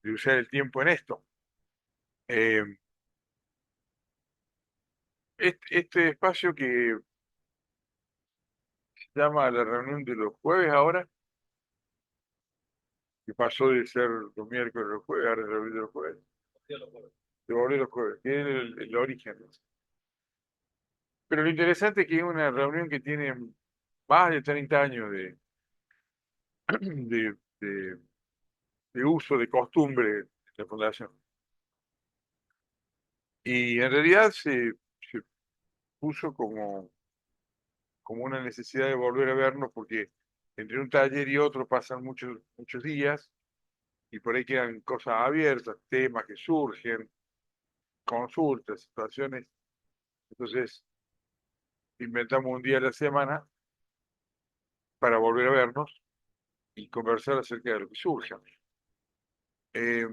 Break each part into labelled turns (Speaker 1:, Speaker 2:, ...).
Speaker 1: de usar el tiempo en esto. Eh, este espacio que se llama la reunión de los jueves ahora, que pasó de ser los miércoles a los jueves, ahora es la reunión de los jueves, de volver los jueves, que es el origen. Pero lo interesante es que es una reunión que tiene más de 30 años de, de- de uso, de costumbre de la fundación. Y en realidad se puso como una necesidad de volver a vernos porque entre un taller y otro pasan muchos días y por ahí quedan cosas abiertas, temas que surgen, consultas, situaciones. Entonces inventamos un día a la semana para volver a vernos y conversar acerca de lo que surja. Eh,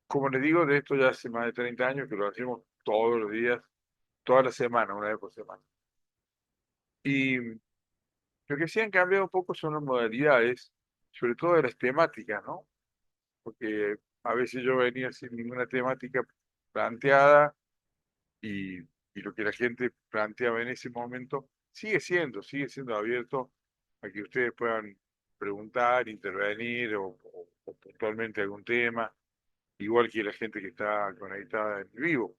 Speaker 1: Como les digo, de esto ya hace más de 30 años que lo hacemos todos los días, toda la semana, una vez por semana. Y lo que sí han cambiado un poco son las modalidades, sobre todo de las temáticas, ¿no? Porque a veces yo venía sin ninguna temática planteada y, y lo que la gente planteaba en ese momento sigue siendo abierto a que ustedes puedan preguntar, intervenir o puntualmente algún tema, igual que la gente que está conectada en vivo.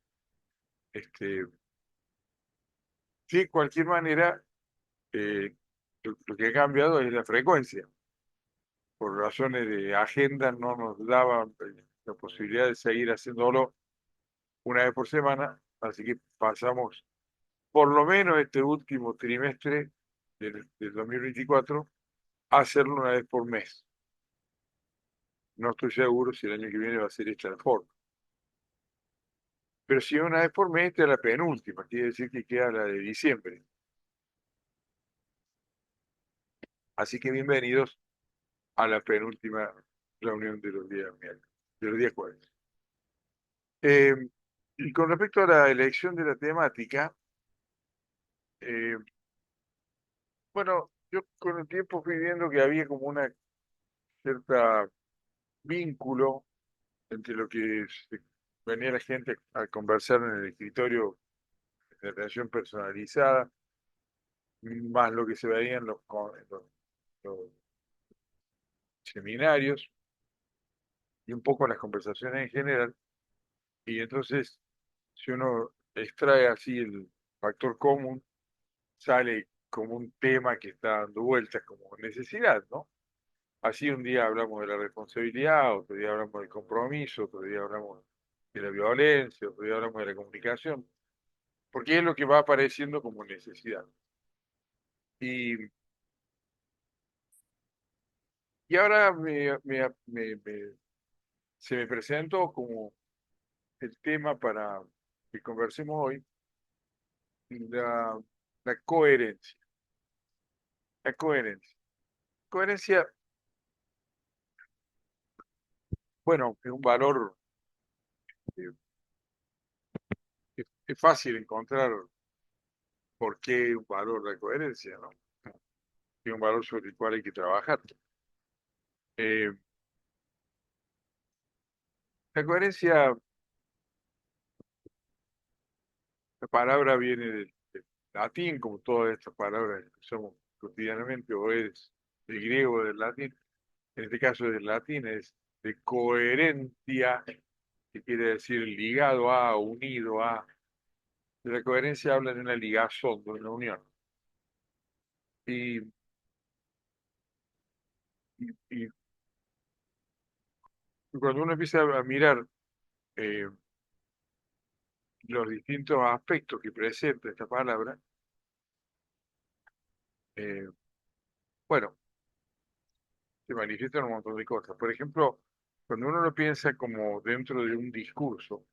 Speaker 1: Este, sí, de cualquier manera, lo que ha cambiado es la frecuencia. Por razones de agenda no nos daban la posibilidad de seguir haciéndolo una vez por semana, así que pasamos por lo menos este último trimestre del 2024 a hacerlo una vez por mes. No estoy seguro si el año que viene va a ser esta la forma. Pero si es una vez por mes, esta es la penúltima, quiere decir que queda la de diciembre. Así que bienvenidos a la penúltima reunión de los días miércoles, de los días jueves. Eh, y con respecto a la elección de la temática, eh, bueno, yo con el tiempo fui viendo que había como una cierta vínculo entre lo que venía la gente a conversar en el escritorio de atención personalizada, más lo que se veía los seminarios y un poco las conversaciones en general. Y entonces, si uno extrae así el factor común, sale como un tema que está dando vueltas como necesidad, ¿no? Así un día hablamos de la responsabilidad, otro día hablamos del compromiso, otro día hablamos de la violencia, otro día hablamos de la comunicación, porque es lo que va apareciendo como necesidad. Y, y ahora se me presentó como el tema para que conversemos hoy, la, la coherencia. La coherencia. Coherencia, bueno, es un valor, eh, es fácil encontrar por qué un valor la coherencia, ¿no? Es un valor sobre el cual hay que trabajar. Eh, la coherencia, la palabra viene del latín, como todas estas palabras que usamos cotidianamente, o es del griego o del latín. En este caso del latín es de coherentia, que quiere decir ligado a, unido a. De la coherencia habla de una ligazón, de una unión. Y, y cuando uno empieza a mirar eh, los distintos aspectos que presenta esta palabra, eh, bueno, se manifiestan un montón de cosas. Por ejemplo, cuando uno lo piensa como dentro de un discurso,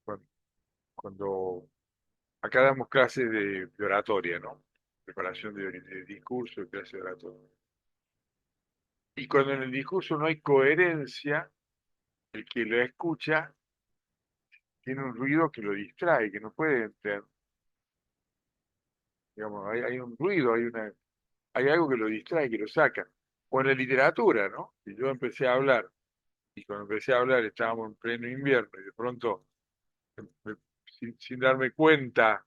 Speaker 1: cuando, cuando acá damos clases de oratoria, ¿no? Preparación de discurso, de clase de oratoria. Y cuando en el discurso no hay coherencia, el que lo escucha tiene un ruido que lo distrae, que no puede entender. Digamos, hay un ruido, hay algo que lo distrae, que lo saca. O en la literatura, ¿no? Y yo empecé a hablar, y cuando empecé a hablar estábamos en pleno invierno, y de pronto, me- sin darme cuenta,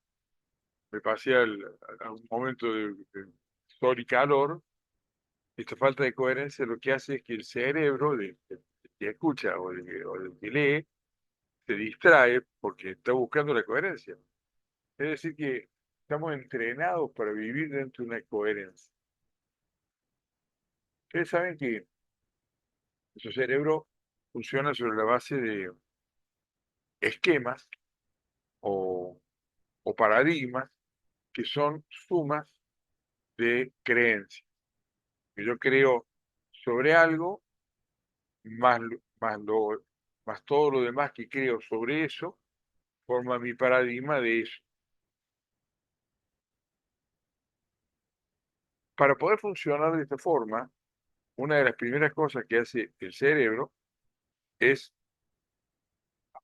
Speaker 1: me pasé a un momento de sol y calor. Esta falta de coherencia lo que hace es que el cerebro del que escucha o del que lee se distrae porque está buscando la coherencia. Es decir, que estamos entrenados para vivir dentro de una coherencia. Ustedes saben que nuestro cerebro funciona sobre la base de esquemas o, o paradigmas que son sumas de creencias. Que yo creo sobre algo, más, más todo lo demás que creo sobre eso, forma mi paradigma de eso. Para poder funcionar de esta forma, una de las primeras cosas que hace el cerebro es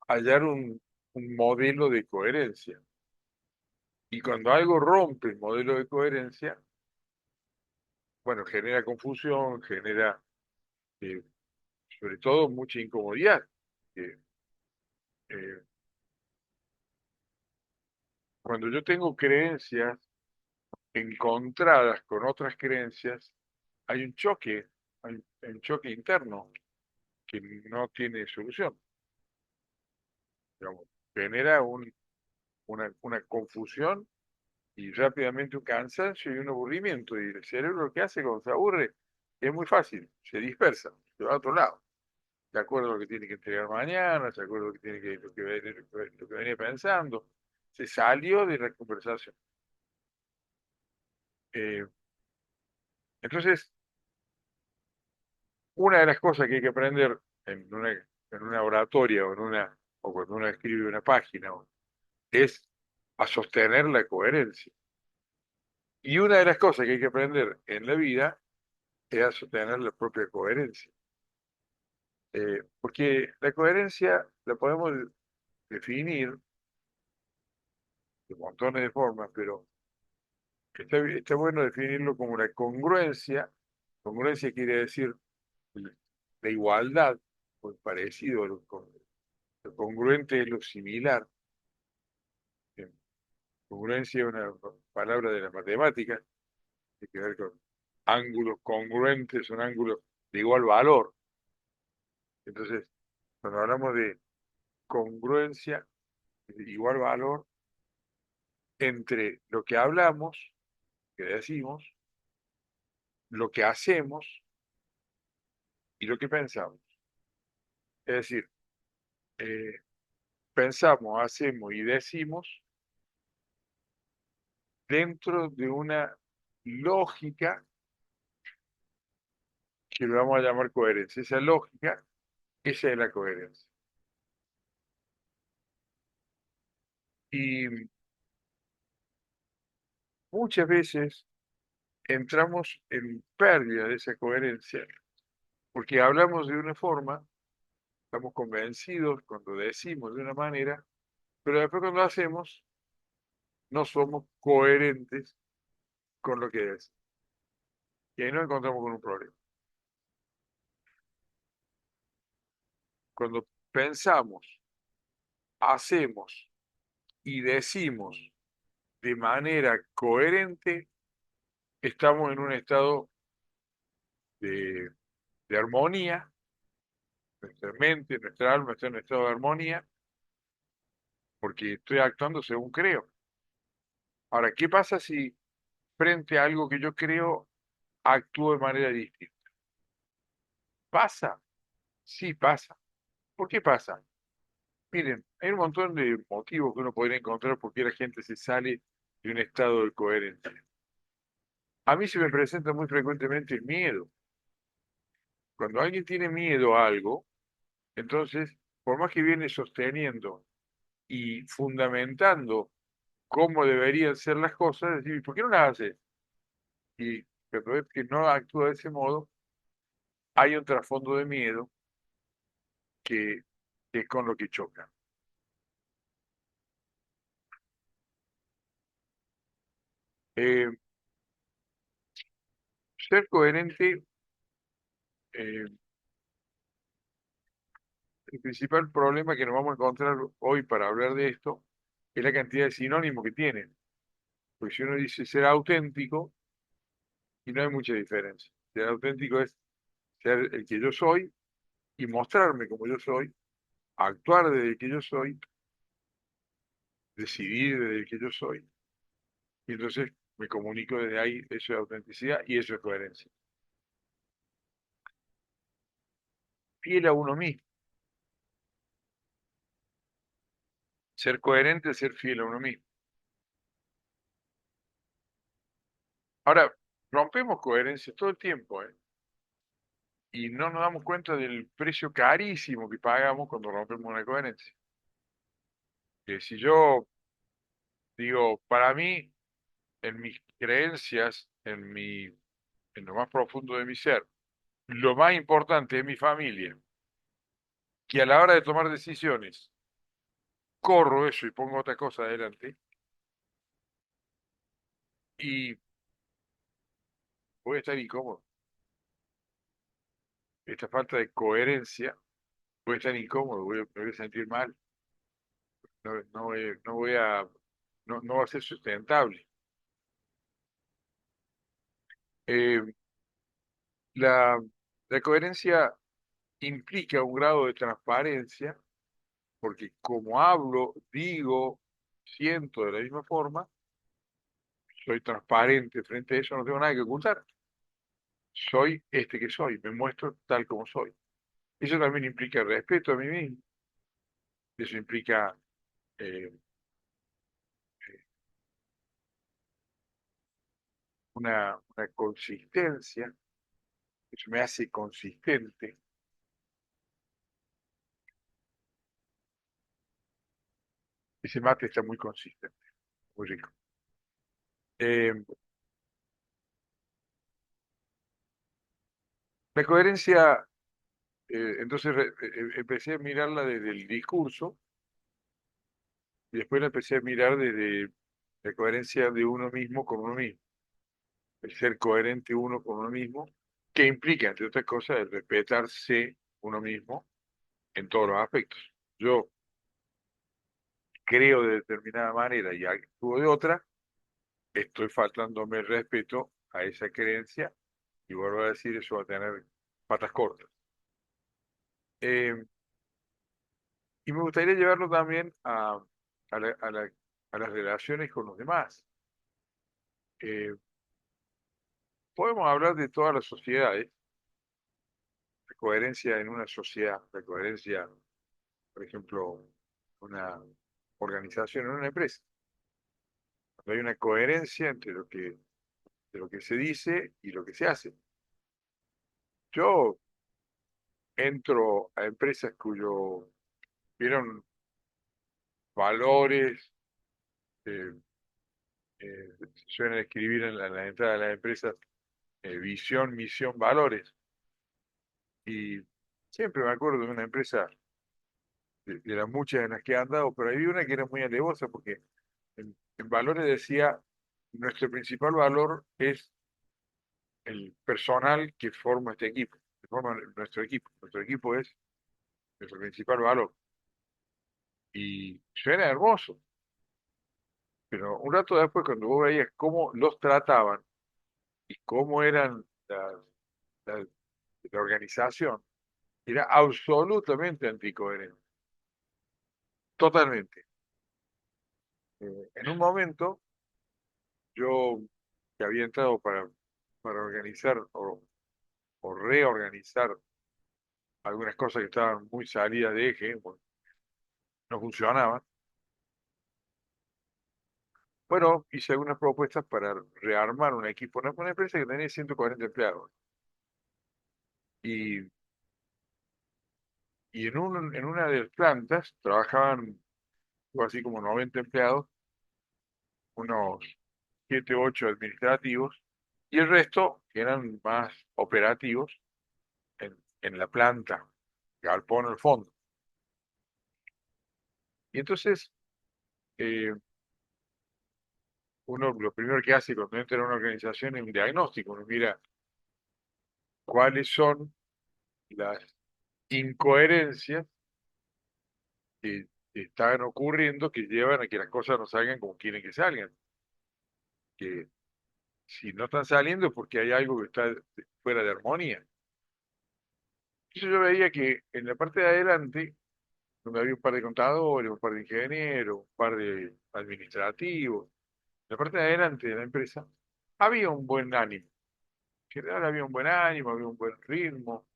Speaker 1: hallar un modelo de coherencia. Y cuando algo rompe el modelo de coherencia, bueno, genera confusión, genera eh, sobre todo mucha incomodidad. Eh, eh, Cuando yo tengo creencias encontradas con otras creencias, hay un choque, hay un choque interno que no tiene solución. Digamos, genera una confusión y rápidamente un cansancio y un aburrimiento. Y el cerebro lo que hace cuando se aburre es muy fácil, se dispersa, se va a otro lado. De acuerdo a lo que tiene que entregar mañana, de acuerdo a lo que tiene lo que venía pensando. Se salió de la conversación. Eh, entonces, una de las cosas que hay que aprender en una oratoria o cuando uno escribe una página es a sostener la coherencia. Y una de las cosas que hay que aprender en la vida es a sostener la propia coherencia. Porque la coherencia la podemos definir de montones de formas, pero está bueno definirlo como una congruencia. Congruencia quiere decir la igualdad, o el parecido, lo congruente es lo similar. Eh, Congruencia es una palabra de la matemática, tiene que ver con ángulos congruentes, son ángulos de igual valor. Entonces, cuando hablamos de congruencia, de igual valor entre lo que hablamos, que decimos, lo que hacemos y lo que pensamos. Es decir, eh, pensamos, hacemos y decimos dentro de una lógica que le vamos a llamar coherencia. Esa lógica, esa es la coherencia. Y muchas veces entramos en pérdida de esa coherencia porque hablamos de una forma, estamos convencidos cuando decimos de una manera, pero después cuando hacemos no somos coherentes con lo que es. Y ahí nos encontramos con un problema. Cuando pensamos, hacemos y decimos de manera coherente, estamos en un estado de, de armonía, nuestra mente, nuestra alma está en un estado de armonía, porque estoy actuando según creo. Ahora, ¿qué pasa si frente a algo que yo creo actúo de manera distinta? ¿Pasa? Sí pasa. ¿Por qué pasa? Miren, hay un montón de motivos que uno podría encontrar por qué la gente se sale de un estado de coherencia. A mí se me presenta muy frecuentemente el miedo. Cuando alguien tiene miedo a algo, entonces, por más que viene sosteniendo y fundamentando cómo deberían ser las cosas, decir, ¿por qué no las hace? Y cuando ves que no actúa de ese modo, hay un trasfondo de miedo que, que es con lo que choca. Eh, Ser coherente Eh, el principal problema que nos vamos a encontrar hoy para hablar de esto es la cantidad de sinónimos que tienen. Porque si uno dice ser auténtico, y no hay mucha diferencia. Ser auténtico es ser el que yo soy y mostrarme como yo soy, actuar desde el que yo soy, decidir desde el que yo soy, y entonces me comunico desde ahí, eso es autenticidad y eso es coherencia. Fiel a uno mismo. Ser coherente es ser fiel a uno mismo. Ahora, rompemos coherencia todo el tiempo, ¿eh? Y no nos damos cuenta del precio carísimo que pagamos cuando rompemos una coherencia. Que si yo digo, para mí, en mis creencias, en lo más profundo de mi ser, lo más importante es mi familia, que a la hora de tomar decisiones, corro eso y pongo otra cosa adelante, y voy a estar incómodo. Esta falta de coherencia, voy a estar incómodo, me voy a sentir mal, no voy a, no va a ser sustentable. Eh, la, la coherencia implica un grado de transparencia, porque como hablo, digo, siento de la misma forma, soy transparente frente a eso, no tengo nada que ocultar. Soy este que soy, me muestro tal como soy. Eso también implica respeto a mí mismo, eso implica eh, una consistencia, eso me hace consistente. Ese mate está muy consistente, muy rico. Eh, la coherencia, entonces empecé a mirarla desde el discurso y después la empecé a mirar desde la coherencia de uno mismo con uno mismo, el ser coherente uno con uno mismo, que implica, entre otras cosas, el respetarse uno mismo en todos los aspectos. Yo creo de determinada manera y actúo de otra, estoy faltándome el respeto a esa creencia y vuelvo a decir, eso va a tener patas cortas. Eh, y me gustaría llevarlo también a, la- a la- a las relaciones con los demás. Eh, Podemos hablar de todas las sociedades, de coherencia en una sociedad, de coherencia, por ejemplo, una organización, en una empresa. Cuando hay una coherencia entre de lo que se dice y lo que se hace. Yo entro a empresas cuyos vieron valores, eh, suelen escribir en la entrada de las empresas visión, misión, valores. Y siempre me acuerdo de una empresa, de las muchas en las que he andado, pero había una que era muy alevosa porque en valores decía, nuestro principal valor es el personal que forma este equipo, que forma nuestro equipo. Nuestro equipo es nuestro principal valor. Y suena hermoso, pero un rato después, cuando vos veías cómo los trataban y cómo eran la- la organización, era absolutamente anticoherente, totalmente. En un momento, yo que había entrado para organizar o reorganizar algunas cosas que estaban muy salidas de eje, bueno, no funcionaban. Bueno, hice algunas propuestas para rearmar un equipo, una empresa que tenía 140 empleados. Y, y en una de las plantas trabajaban algo así como 90 empleados, unos 7 o 8 administrativos, y el resto que eran más operativos en la planta, galpón al fondo. Y entonces, eh, uno lo primero que hace cuando entra en una organización es un diagnóstico, uno mira cuáles son las incoherencias que están ocurriendo que llevan a que las cosas no salgan como quieren que salgan. Que si no están saliendo es porque hay algo que está fuera de armonía. Entonces yo veía que en la parte de adelante, donde había un par de contadores, un par de ingenieros, un par de administrativos, en la parte de adelante de la empresa, había un buen ánimo. En general había un buen ánimo, había un buen ritmo,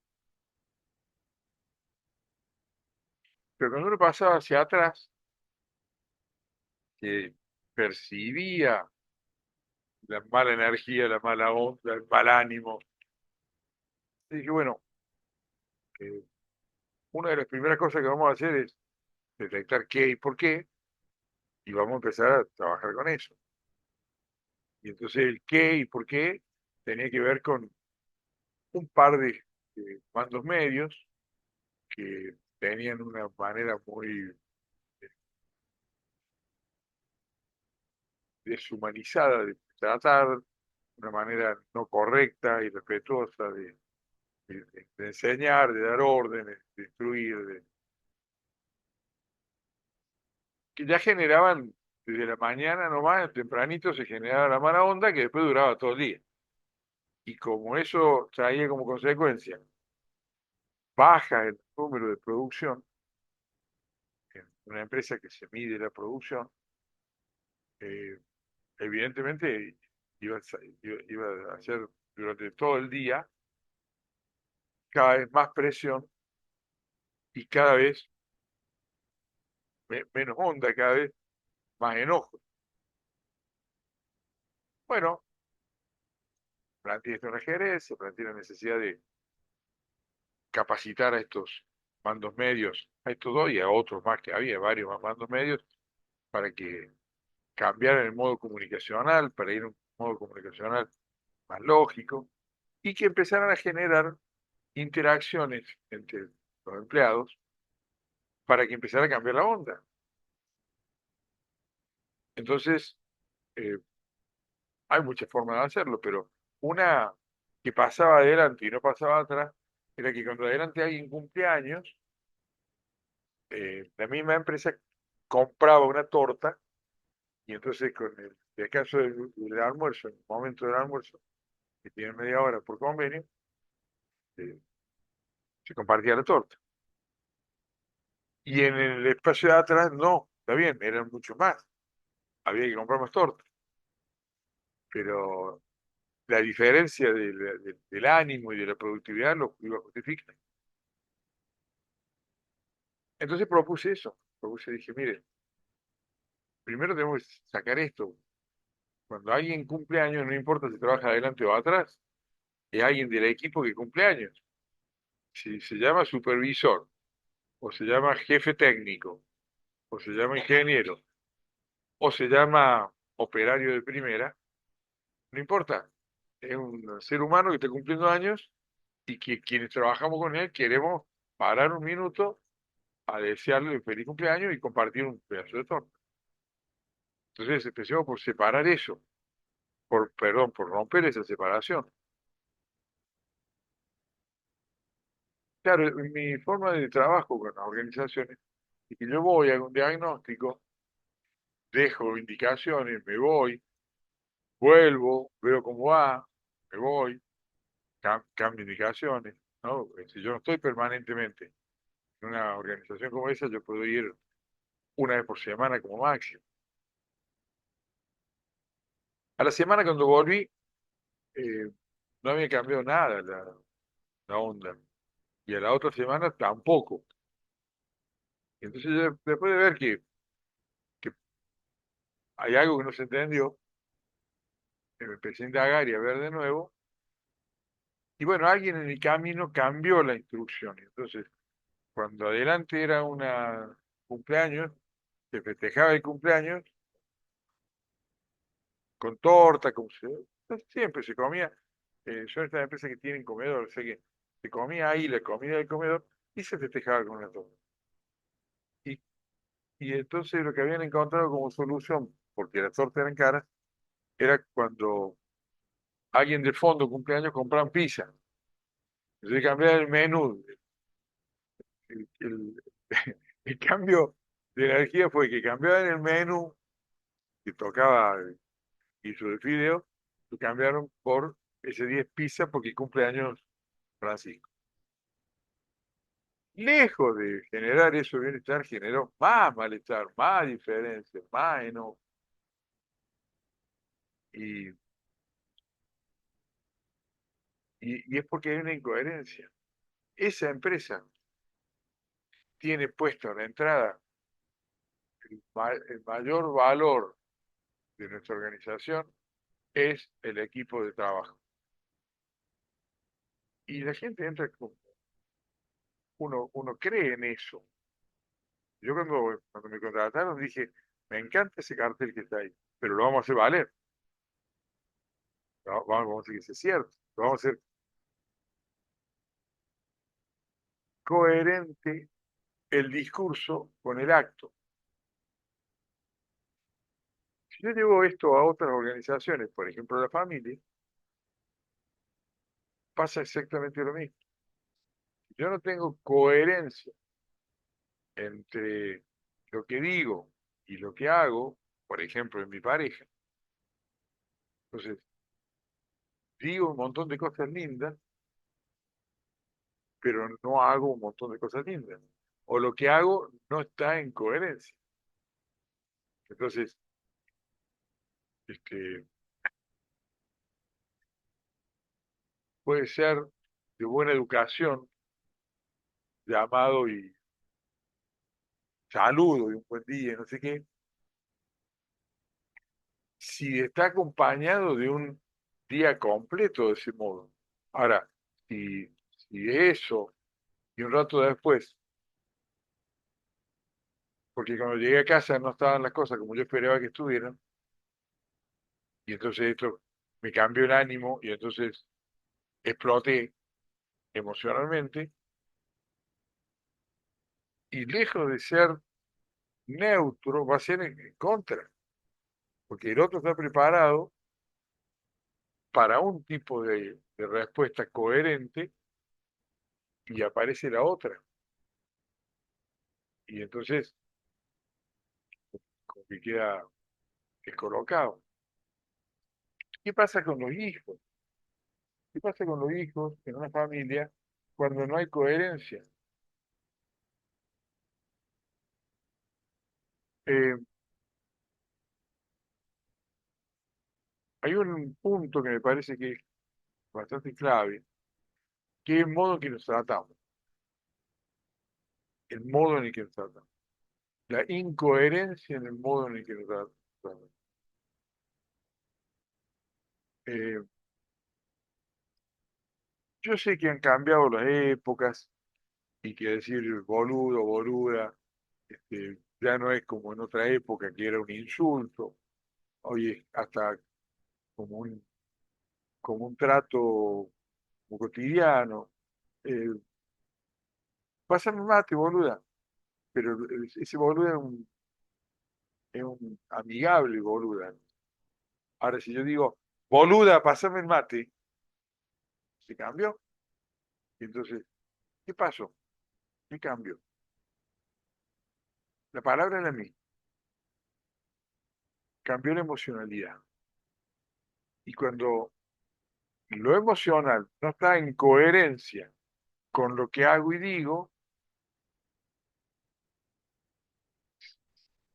Speaker 1: pero cuando uno pasaba hacia atrás, que percibía la mala energía, la mala onda, el mal ánimo, dije, bueno, eh, una de las primeras cosas que vamos a hacer es detectar qué y por qué, y vamos a empezar a trabajar con eso. Y entonces el qué y por qué tenía que ver con un par de mandos medios que tenían una manera muy deshumanizada de tratar, una manera no correcta y respetuosa de enseñar, de dar órdenes, de instruir, que ya generaban desde la mañana nomás, tempranito se generaba la mala onda que después duraba todo el día. Y como eso traía como consecuencia baja el número de producción en una empresa que se mide la producción, eh, evidentemente iba a hacer durante todo el día cada vez más presión y cada vez menos onda, cada vez más enojo. Bueno, planteé esto en la gerencia, planteé la necesidad de capacitar a estos mandos medios, a estos dos y a otros más que había, varios más mandos medios, para que cambiaran el modo comunicacional, para ir a un modo comunicacional más lógico, y que empezaran a generar interacciones entre los empleados para que empezara a cambiar la onda. Entonces, eh, hay muchas formas de hacerlo, pero una que pasaba adelante y no pasaba atrás era que cuando adelante alguien cumple años, la misma empresa compraba una torta y entonces con el caso del almuerzo, en el momento del almuerzo, que tiene media hora por convenio, eh, se compartía la torta. Y en el espacio de atrás no, está bien, eran mucho más, había que comprar más torta, pero la diferencia del ánimo y de la productividad lo iba a justificar. Entonces propuse eso, dije, mire, primero tenemos que sacar esto. Cuando alguien cumple años, no importa si trabaja adelante o atrás, es alguien del equipo que cumple años. Si se llama supervisor, o se llama jefe técnico, o se llama ingeniero, o se llama operario de primera, no importa. Es un ser humano que está cumpliendo años y que quienes trabajamos con él queremos parar un minuto a desearle un feliz cumpleaños y compartir un pedazo de torta. Entonces empecemos por separar eso, perdón, por romper esa separación. Claro, mi forma de trabajo con las organizaciones es que yo voy a un diagnóstico, dejo indicaciones, me voy, vuelvo, veo cómo va, me voy, cambio indicaciones, ¿no? Si yo no estoy permanentemente en una organización como esa, yo puedo ir una vez por semana como máximo. A la semana cuando volví, eh, no había cambiado nada la onda. Y a la otra semana tampoco. Y entonces yo, después de ver que hay algo que no se entendió, me empecé a indagar y a ver de nuevo. Y bueno, alguien en el camino cambió la instrucción. Entonces, cuando adelante era una cumpleaños, se festejaba el cumpleaños con torta, siempre se comía. Son estas empresas que tienen comedor, o sea que se comía ahí la comida del comedor y se festejaba con una torta. Y, y entonces lo que habían encontrado como solución, porque las tortas eran caras, era cuando alguien del fondo cumpleaños compraban pizza. Entonces cambiar el menú. El, el- el cambio de energía fue que cambiaban el menú que tocaba guiso de fideo, lo cambiaron por ese 10 pizza porque cumple años Francisco. Lejos de generar eso bienestar, generó más malestar, más diferencia, más enojo. Y, y es porque hay una incoherencia. Esa empresa tiene puesto en la entrada el mayor valor de nuestra organización es el equipo de trabajo. Y la gente entra con, uno cree en eso. Yo cuando me contrataron dije, me encanta ese cartel que está ahí, pero lo vamos a hacer valer. Vamos a hacer que sea cierto. Lo vamos a hacer coherente el discurso con el acto. Si yo llevo esto a otras organizaciones, por ejemplo la familia, pasa exactamente lo mismo. Yo no tengo coherencia entre lo que digo y lo que hago, por ejemplo, en mi pareja. Entonces, digo un montón de cosas lindas, pero no hago un montón de cosas lindas. O lo que hago no está en coherencia. Entonces, este, puede ser de buena educación, llamado y saludo y un buen día, no sé qué, si está acompañado de un día completo de ese modo. Ahora, si eso y un rato después, porque cuando llegué a casa no estaban las cosas como yo esperaba que estuvieran, y entonces esto me cambió el ánimo y entonces exploté emocionalmente, y lejos de ser neutro, va a ser en contra, porque el otro está preparado para un tipo de respuesta coherente y aparece la otra. Y entonces, como que queda descolocado. ¿Qué pasa con los hijos? ¿Qué pasa con los hijos en una familia cuando no hay coherencia? Eh, Hay un punto que me parece que es bastante clave, que es el modo en que nos tratamos, el modo en el que nos tratamos, la incoherencia en el modo en el que nos tratamos. Eh, yo sé que han cambiado las épocas y que decir boludo, boluda, ya no es como en otra época que era un insulto, hoy es hasta como como un trato como cotidiano. Eh, Pásame un mate, boluda, pero ese boluda es un amigable boluda. Ahora, si yo digo, boluda, pásame el mate, se cambió. Y entonces, ¿qué pasó? ¿Qué cambió? La palabra era mí, cambió la emocionalidad. Y cuando lo emocional no está en coherencia con lo que hago y digo,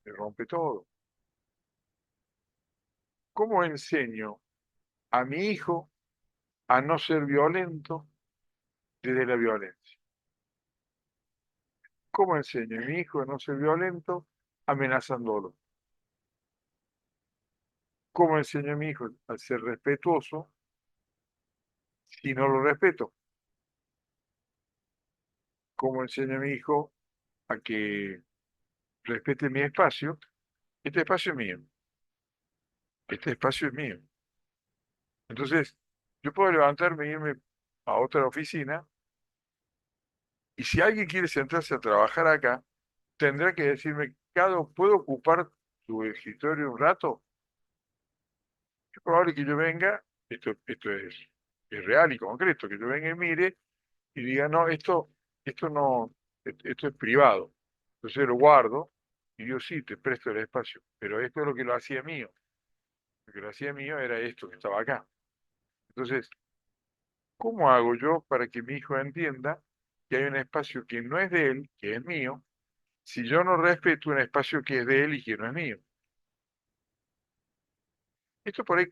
Speaker 1: se rompe todo. ¿Cómo enseño a mi hijo a no ser violento desde la violencia? ¿Cómo enseño a mi hijo a no ser violento amenazándolo? ¿Cómo enseño a mi hijo a ser respetuoso si no lo respeto? ¿Cómo enseño a mi hijo a que respete mi espacio? Este espacio es mío, este espacio es mío. Entonces, yo puedo levantarme e irme a otra oficina y si alguien quiere sentarse a trabajar acá, tendrá que decirme, Cado, ¿puedo ocupar tu escritorio un rato? Es probable que yo venga, esto es real y concreto, que yo venga y mire, y diga, no, esto no, esto es privado. Entonces lo guardo y yo sí, te presto el espacio, pero esto es lo que lo hacía mío. Lo que lo hacía mío era esto que estaba acá. Entonces, ¿cómo hago yo para que mi hijo entienda que hay un espacio que no es de él, que es mío, si yo no respeto un espacio que es de él y que no es mío? Esto por ahí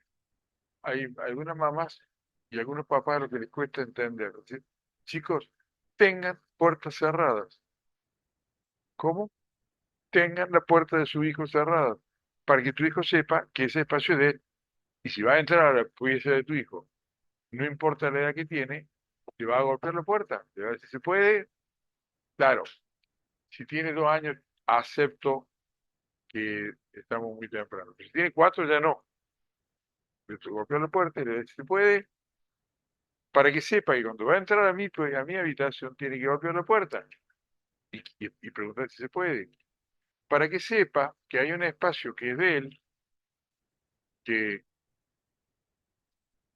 Speaker 1: hay algunas mamás y algunos papás a lo que les cuesta entender. ¿Sí? Chicos, tengan puertas cerradas. ¿Cómo? Tengan la puerta de su hijo cerrada para que tu hijo sepa que ese espacio es de él. Y si va a entrar a la pieza de tu hijo, no importa la edad que tiene, te va a golpear la puerta. Te va a decir, ¿se puede? Claro, si tiene 2 años, acepto que estamos muy temprano. Si tiene 4, ya no. Le golpeo la puerta y le dice, ¿se puede? Para que sepa que cuando va a entrar a mi habitación, tiene que golpear la puerta y preguntar si se puede. Para que sepa que hay un espacio que es de él, que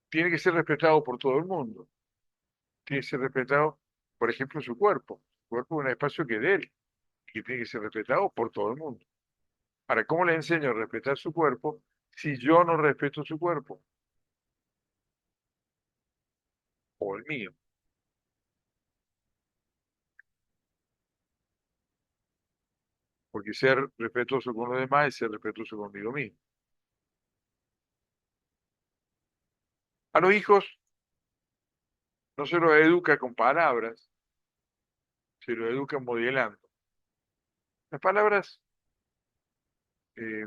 Speaker 1: tiene que ser respetado por todo el mundo. Tiene que ser respetado, por ejemplo, su cuerpo. Su cuerpo es un espacio que es de él, que tiene que ser respetado por todo el mundo. Ahora, ¿cómo le enseño a respetar su cuerpo si yo no respeto su cuerpo o el mío? Porque ser respetuoso con los demás es ser respetuoso conmigo mismo. A los hijos no se los educa con palabras, se los educa modelando. Las palabras, eh,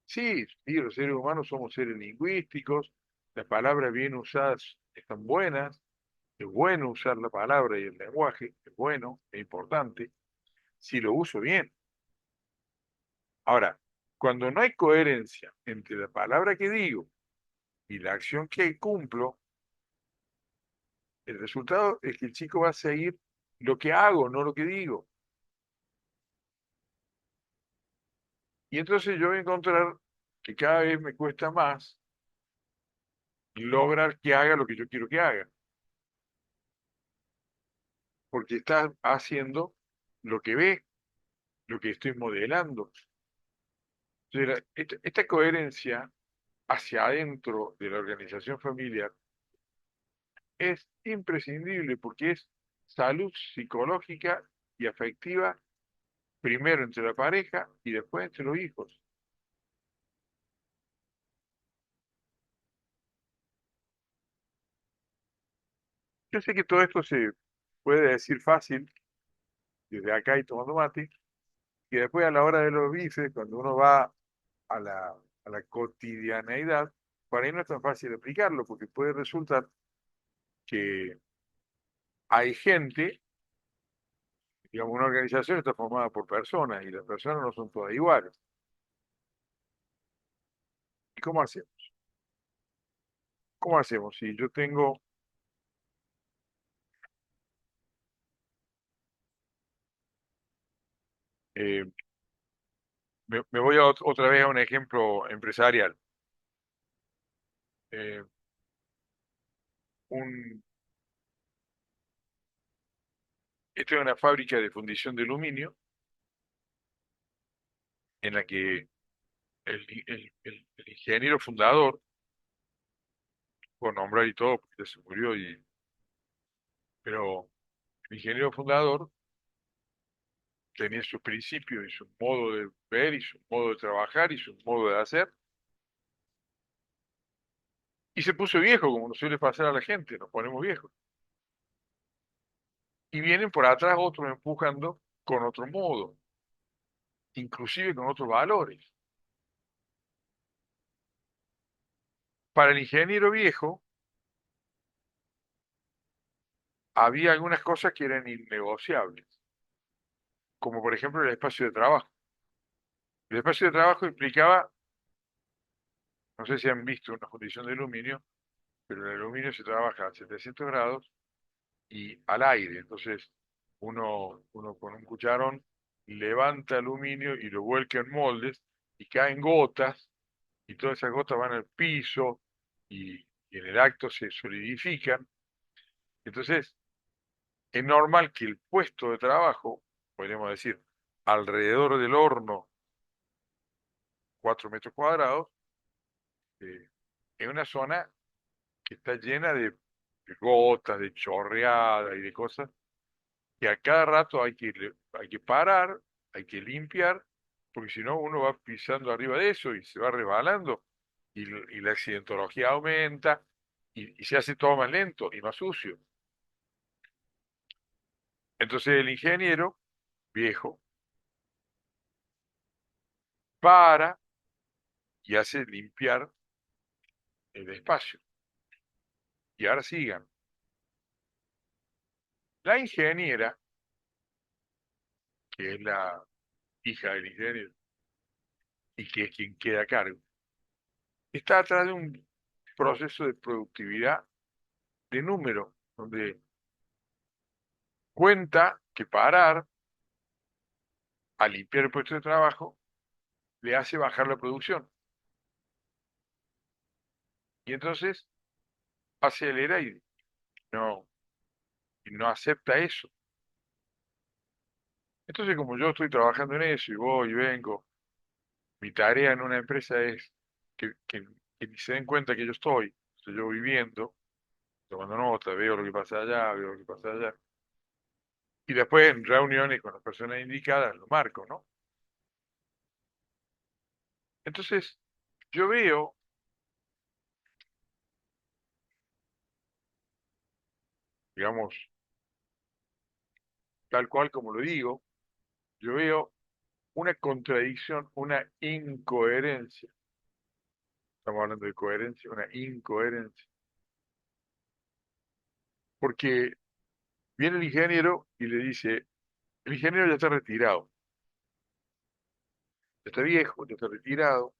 Speaker 1: sí, los seres humanos somos seres lingüísticos, las palabras bien usadas están buenas, es bueno usar la palabra y el lenguaje, es bueno, es importante, si lo uso bien. Ahora, cuando no hay coherencia entre la palabra que digo y la acción que cumplo, el resultado es que el chico va a seguir lo que hago, no lo que digo. Y entonces yo voy a encontrar que cada vez me cuesta más lograr que haga lo que yo quiero que haga, porque está haciendo lo que ve, lo que estoy modelando. Entonces, esta coherencia hacia adentro de la organización familiar es imprescindible porque es salud psicológica y afectiva, primero entre la pareja y después entre los hijos. Yo sé que todo esto se puede decir fácil desde acá y tomando mate, y después a la hora de los bices, cuando uno va a la cotidianeidad, para ahí no es tan fácil explicarlo, porque puede resultar que hay gente, digamos, una organización está formada por personas y las personas no son todas iguales. ¿Y cómo hacemos? ¿Cómo hacemos? Si yo tengo, eh, me voy a otra vez a un ejemplo empresarial. Eh, un, Esto es una fábrica de fundición de aluminio en la que el ingeniero fundador, por nombrar y todo, porque ya se murió, pero el ingeniero fundador tenía sus principios y su modo de ver y su modo de trabajar y su modo de hacer, y se puso viejo, como nos suele pasar a la gente, nos ponemos viejos. Y vienen por atrás otros empujando con otro modo, inclusive con otros valores. Para el ingeniero viejo, había algunas cosas que eran innegociables, como por ejemplo el espacio de trabajo. El espacio de trabajo implicaba, no sé si han visto una fundición de aluminio, pero el aluminio se trabaja a 700 grados y al aire. Entonces, uno con un cucharón levanta aluminio y lo vuelca en moldes y caen gotas y todas esas gotas van al piso y en el acto se solidifican. Entonces, es normal que el puesto de trabajo, podríamos decir, alrededor del horno, 4 metros cuadrados, eh, en una zona que está llena de gotas, de chorreada y de cosas, que a cada rato hay que parar, hay que limpiar, porque si no uno va pisando arriba de eso y se va resbalando y la accidentología aumenta y se hace todo más lento y más sucio. Entonces el ingeniero, viejo, para y hace limpiar el espacio. Y ahora sigan. La ingeniera, que es la hija del ingeniero y que es quien queda a cargo, está atrás de un proceso de productividad de número, donde cuenta que parar a limpiar el puesto de trabajo le hace bajar la producción. Y entonces acelera no, y no acepta eso. Entonces, como yo estoy trabajando en eso y voy y vengo, mi tarea en una empresa es que ni se den cuenta que yo estoy yo viviendo, tomando nota, veo lo que pasa allá, veo lo que pasa allá. Y después en reuniones con las personas indicadas lo marco, ¿no? Entonces, yo veo, digamos, tal cual como lo digo, yo veo una contradicción, una incoherencia. Estamos hablando de coherencia, una incoherencia. Porque viene el ingeniero y le dice, el ingeniero ya está retirado, ya está viejo, ya está retirado,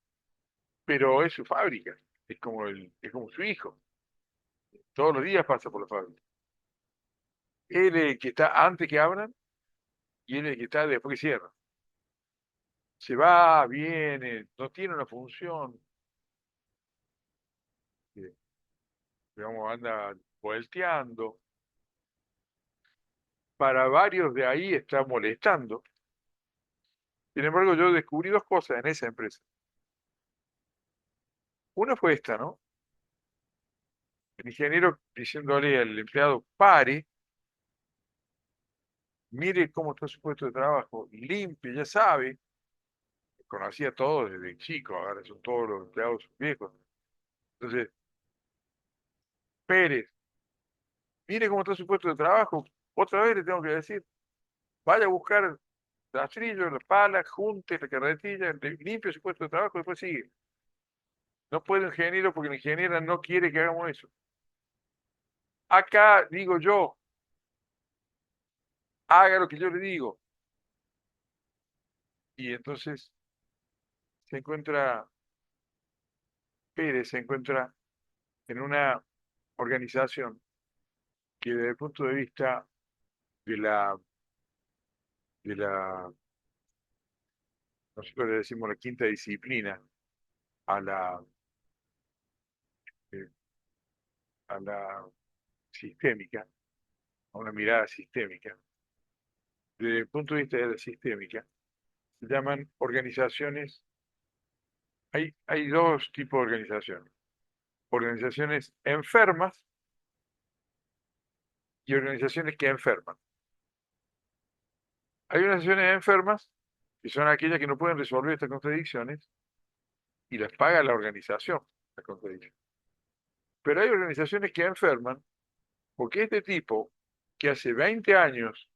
Speaker 1: pero es su fábrica, es como su hijo. Todos los días pasa por la fábrica. Él es el que está antes que abran y él es el que está después que cierran. Se va, viene, no tiene una función, eh, digamos, anda volteando. Para varios de ahí está molestando. Sin embargo, yo descubrí dos cosas en esa empresa. Una fue esta, ¿no? El ingeniero diciéndole al empleado, pare, mire cómo está su puesto de trabajo, limpie, ya sabe, conocía todo desde chico, ahora son todos los empleados viejos. Entonces, Pérez, mire cómo está su puesto de trabajo, otra vez le tengo que decir, vaya a buscar rastrillo, la pala, junte la carretilla, limpie su puesto de trabajo y después sigue. No puede el ingeniero porque la ingeniera no quiere que hagamos eso. Acá digo yo, haga lo que yo le digo. Y entonces se encuentra, Pérez se encuentra en una organización que desde el punto de vista de la, nosotros le decimos la quinta disciplina, a la, eh, a la sistémica, a una mirada sistémica, desde el punto de vista de la sistémica, se llaman organizaciones, hay dos tipos de organizaciones, organizaciones enfermas y organizaciones que enferman. Hay organizaciones enfermas que son aquellas que no pueden resolver estas contradicciones y las paga la organización, las contradicciones. Pero hay organizaciones que enferman porque este tipo, que hace 20 años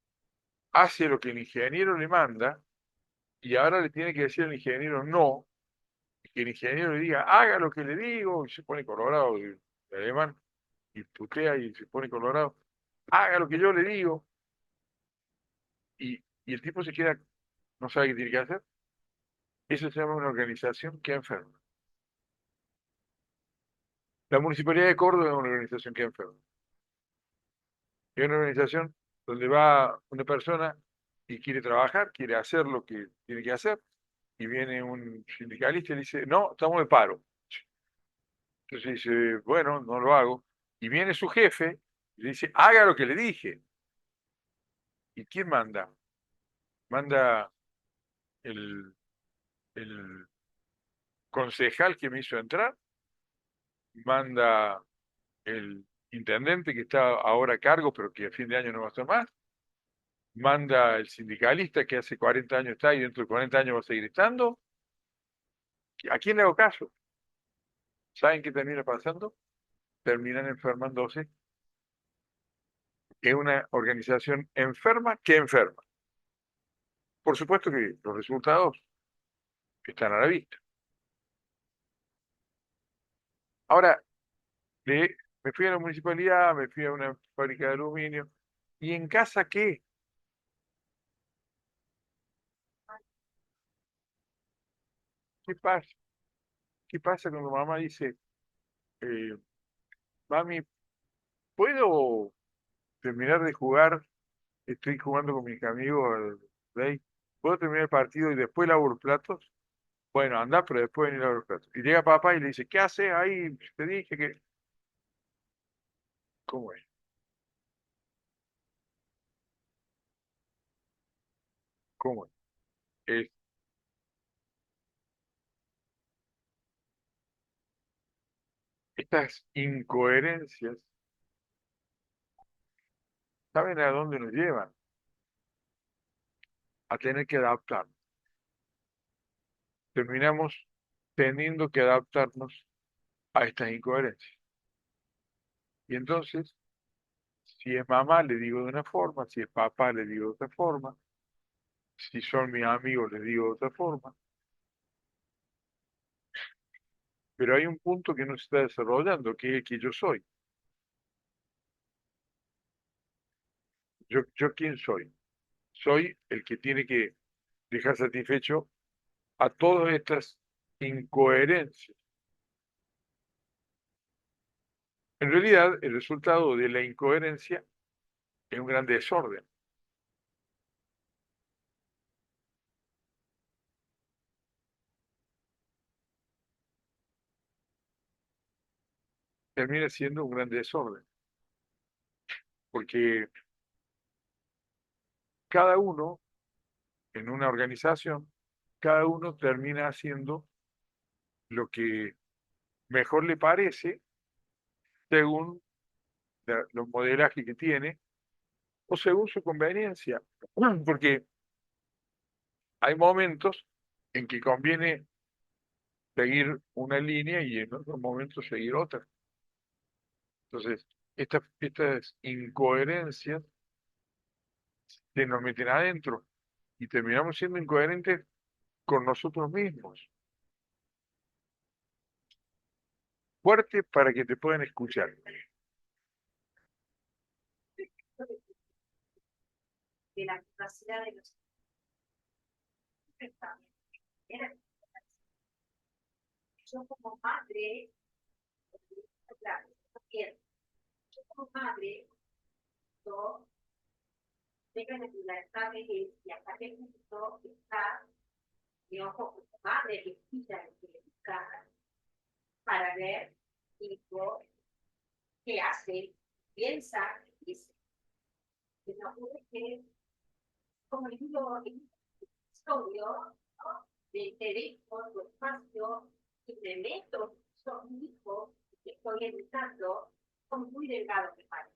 Speaker 1: hace lo que el ingeniero le manda y ahora le tiene que decir al ingeniero no, y que el ingeniero le diga haga lo que le digo y se pone colorado el alemán y putea y se pone colorado, haga lo que yo le digo y el tipo se queda, no sabe qué tiene que hacer. Eso se llama una organización que enferma. La Municipalidad de Córdoba es una organización que enferma. Es una organización donde va una persona y quiere trabajar, quiere hacer lo que tiene que hacer, y viene un sindicalista y le dice, no, estamos de paro. Entonces dice, bueno, no lo hago. Y viene su jefe y le dice, haga lo que le dije. ¿Y quién manda? Manda el, el concejal que me hizo entrar, manda el intendente que está ahora a cargo, pero que a fin de año no va a estar más, manda el sindicalista que hace 40 años está y dentro de 40 años va a seguir estando. ¿A quién le hago caso? ¿Saben qué termina pasando? Terminan enfermándose. Es una organización enferma que enferma. Por supuesto que los resultados están a la vista. Ahora, me fui a la municipalidad, me fui a una fábrica de aluminio, ¿y en casa qué? ¿Qué pasa? ¿Qué pasa cuando mamá dice, eh, mami, ¿puedo terminar de jugar? Estoy jugando con mis amigos al Play. ¿Puedo terminar el partido y después lavo los platos? Bueno, anda, pero después venir a lavar los platos. Y llega papá y le dice, ¿qué haces ahí? Te dije que... ¿Cómo es? ¿Cómo es? Es- Estas incoherencias, ¿saben a dónde nos llevan? A tener que adaptar. Terminamos teniendo que adaptarnos a estas incoherencias. Y entonces, si es mamá, le digo de una forma, si es papá, le digo de otra forma, si son mis amigos, les digo de otra forma. Pero hay un punto que no se está desarrollando, que es el que yo soy. ¿Yo quién soy? Soy el que tiene que dejar satisfecho a todas estas incoherencias. En realidad, el resultado de la incoherencia es un gran desorden. Termina siendo un gran desorden, porque cada uno en una organización, cada uno termina haciendo lo que mejor le parece según los modelajes que tiene o según su conveniencia. Porque hay momentos en que conviene seguir una línea y en otros momentos seguir otra. Entonces, estas incoherencias se nos meten adentro y terminamos siendo incoherentes con nosotros mismos. Fuerte para que te puedan escuchar.
Speaker 2: De la capacidad de los era yo como madre, claro, yo como madre, yo tengo la libertad de ir y hasta qué punto está mi ojo como madre que quita que buscar para ver hijo qué hace, piensa, dice. Que no ocurre que, como digo en un episodio, ¿no? De derecho, tu espacio, y me meto, soy un hijo que estoy educando, son muy delgados, me parece.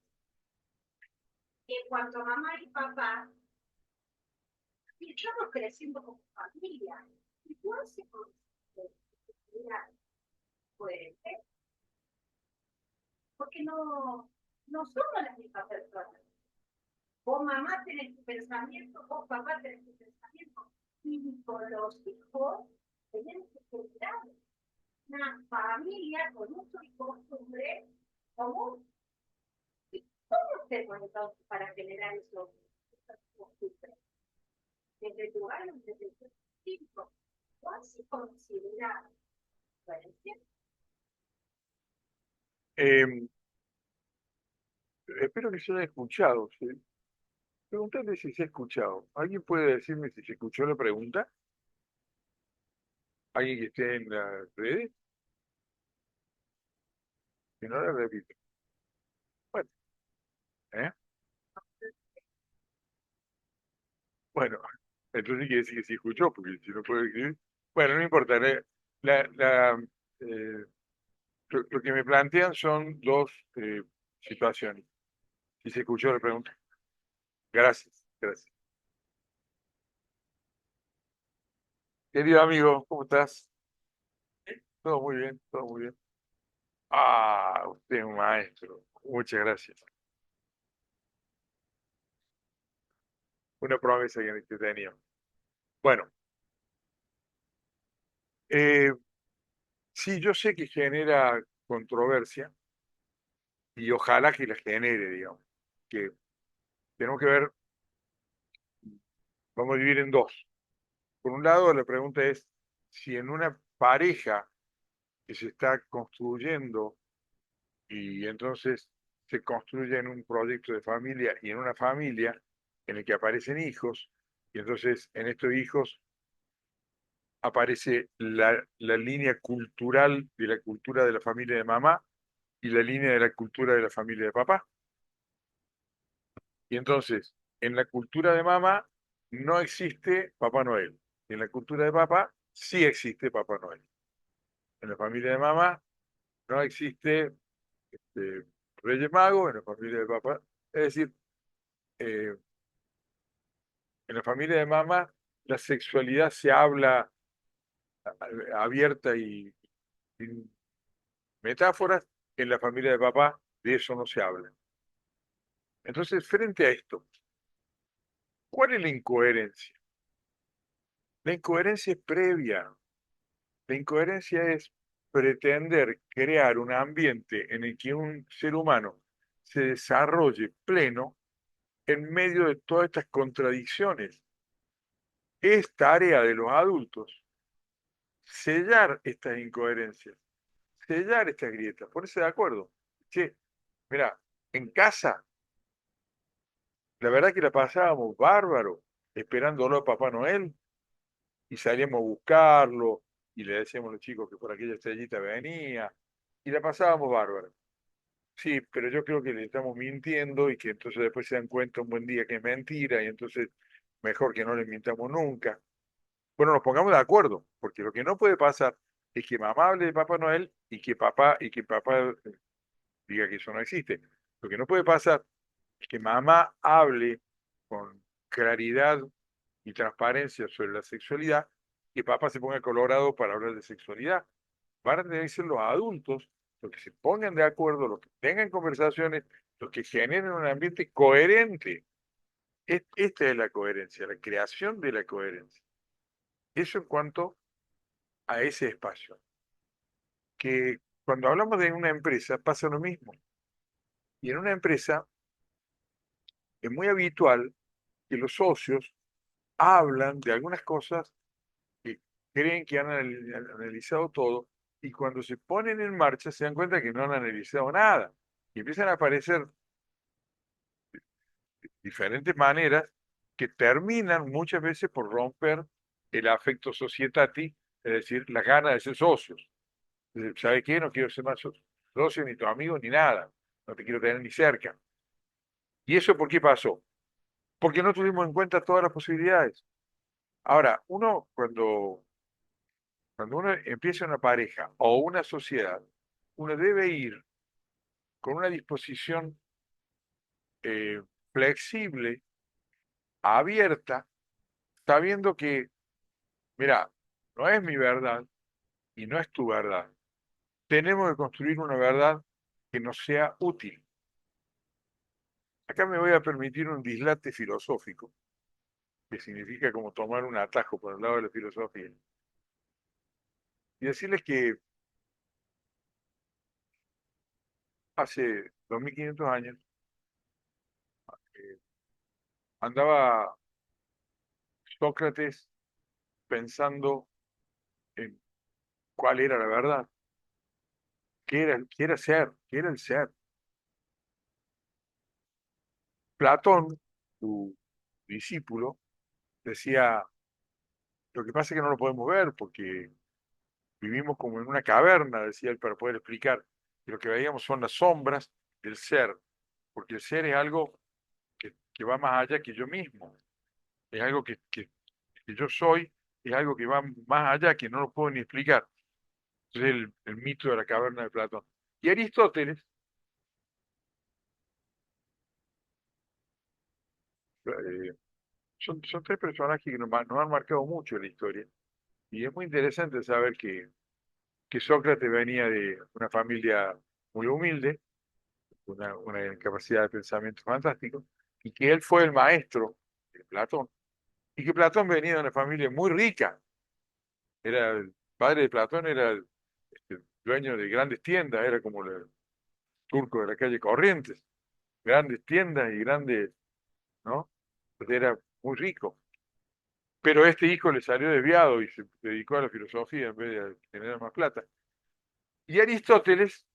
Speaker 2: En cuanto a mamá y papá, y estamos creciendo como familia. Y no se considera coherente, porque no somos las mismas personas. Vos mamá tenés tu pensamiento, vos papá tenés tu pensamiento. Y con los hijos tenemos que generar una familia con uso y costumbre común. ¿Y cómo hacemos entonces para generar eso? Desde tu año, desde tu tiempo. ¿Cuál se considera coherencia?
Speaker 1: Eh, Espero que se haya escuchado. ¿Sí? Pregúntale si se ha escuchado. ¿Alguien puede decirme si se escuchó la pregunta? ¿Alguien que esté en las redes? Si no, la repito. Bueno, ¿eh? Bueno, entonces quiere decir que sí escuchó, porque si no puede escribir. Bueno, no importa. La, la, eh, lo que me plantean son dos situaciones. Si se escuchó la pregunta. Gracias, gracias. Querido amigo, ¿cómo estás? Todo muy bien, todo muy bien. Ah, usted es un maestro. Muchas gracias. Una promesa que tenía. Bueno, eh, sí, yo sé que genera controversia y ojalá que la genere, digamos. Que tenemos que ver, vamos a dividir en dos. Por un lado, la pregunta es si en una pareja que se está construyendo y entonces se construye en un proyecto de familia y en una familia en el que aparecen hijos, y entonces en estos hijos aparece la línea cultural de la cultura de la familia de mamá y la línea de la cultura de la familia de papá. Y entonces, en la cultura de mamá no existe Papá Noel. En la cultura de papá sí existe Papá Noel. En la familia de mamá no existe eh, Reyes Magos, en la familia de papá. Es decir, eh, en la familia de mamá la sexualidad se habla abierta y sin metáforas. En la familia de papá de eso no se habla. Entonces, frente a esto, ¿cuál es la incoherencia? La incoherencia es previa. La incoherencia es pretender crear un ambiente en el que un ser humano se desarrolle pleno en medio de todas estas contradicciones. Es tarea de los adultos sellar estas incoherencias, sellar estas grietas, ponerse de acuerdo. Che, mira, en casa, la verdad que la pasábamos bárbaro esperándolo a Papá Noel y salíamos a buscarlo y le decíamos a los chicos que por aquella estrellita venía y la pasábamos bárbaro. Sí, pero yo creo que le estamos mintiendo y que entonces después se dan cuenta un buen día que es mentira y entonces mejor que no le mintamos nunca. Bueno, nos pongamos de acuerdo, porque lo que no puede pasar es que mamá hable de Papá Noel y que papá diga que eso no existe. Lo que no puede pasar es que mamá hable con claridad y transparencia sobre la sexualidad y papá se ponga colorado para hablar de sexualidad. Van a tener que ser los adultos los que se pongan de acuerdo, los que tengan conversaciones, los que generen un ambiente coherente. Esta es la coherencia, la creación de la coherencia. Eso en cuanto a ese espacio. Que cuando hablamos de una empresa pasa lo mismo. Y en una empresa es muy habitual que los socios hablan de algunas cosas que creen que han analizado todo y cuando se ponen en marcha se dan cuenta que no han analizado nada. Y empiezan a aparecer diferentes maneras que terminan muchas veces por romper el afecto societati, es decir, las ganas de ser socios. ¿Sabe qué? No quiero ser más socio, ni tu amigo, ni nada. No te quiero tener ni cerca. ¿Y eso por qué pasó? Porque no tuvimos en cuenta todas las posibilidades. Ahora, cuando uno empieza una pareja o una sociedad, uno debe ir con una disposición eh, flexible, abierta, sabiendo que, mira, no es mi verdad y no es tu verdad. Tenemos que construir una verdad que nos sea útil. Acá me voy a permitir un dislate filosófico, que significa como tomar un atajo por el lado de la filosofía, y decirles que hace 2500 años eh, andaba Sócrates pensando en cuál era la verdad, qué era ser, qué era el ser. Platón, su discípulo, decía, lo que pasa es que no lo podemos ver porque vivimos como en una caverna, decía él, para poder explicar. Y lo que veíamos son las sombras del ser, porque el ser es algo que va más allá que yo mismo. es algo que yo soy, es algo que va más allá, que no lo puedo ni explicar. Entonces el mito de la caverna de Platón. Y Aristóteles, eh, son tres personajes que nos han marcado mucho en la historia. Y es muy interesante saber que Sócrates venía de una familia muy humilde, una capacidad de pensamiento fantástico, y que él fue el maestro de Platón, y que Platón venía de una familia muy rica. Era el padre de Platón, era el dueño de grandes tiendas, era como el turco de la calle Corrientes, grandes tiendas y grandes, ¿no? Pues era muy rico. Pero este hijo le salió desviado y se dedicó a la filosofía en vez de generar más plata. Y Aristóteles,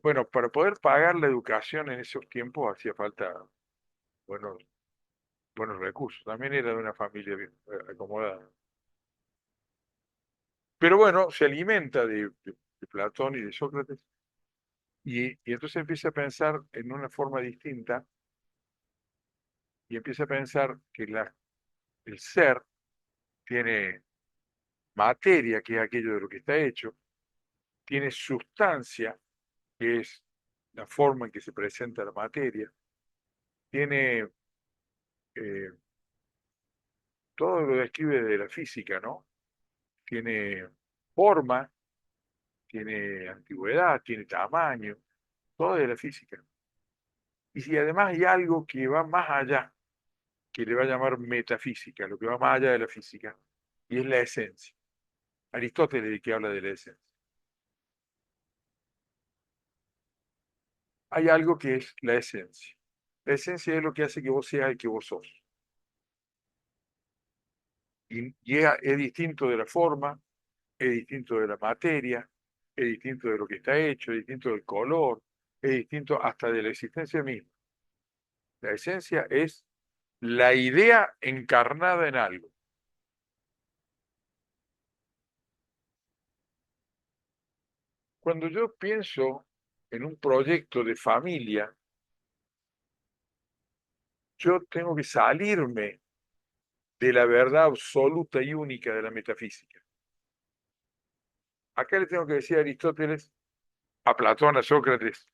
Speaker 1: bueno, para poder pagar la educación en esos tiempos hacía falta buenos, buenos recursos. También era de una familia bien acomodada. Pero bueno, se alimenta de Platón y de Sócrates y entonces empieza a pensar en una forma distinta y empieza a pensar que el ser tiene materia, que es aquello de lo que está hecho, tiene sustancia, que es la forma en que se presenta la materia, tiene eh, todo lo describe de la física, ¿no? Tiene forma, tiene antigüedad, tiene tamaño, todo de la física. Y si además hay algo que va más allá, que le va a llamar metafísica, lo que va más allá de la física, y es la esencia. Aristóteles el que habla de la esencia. Hay algo que es la esencia. La esencia es lo que hace que vos seas el que vos sos. Y es distinto de la forma, es distinto de la materia, es distinto de lo que está hecho, es distinto del color, es distinto hasta de la existencia misma. La esencia es la idea encarnada en algo. Cuando yo pienso en un proyecto de familia, yo tengo que salirme de la verdad absoluta y única de la metafísica. Acá le tengo que decir a Aristóteles, a Platón, a Sócrates,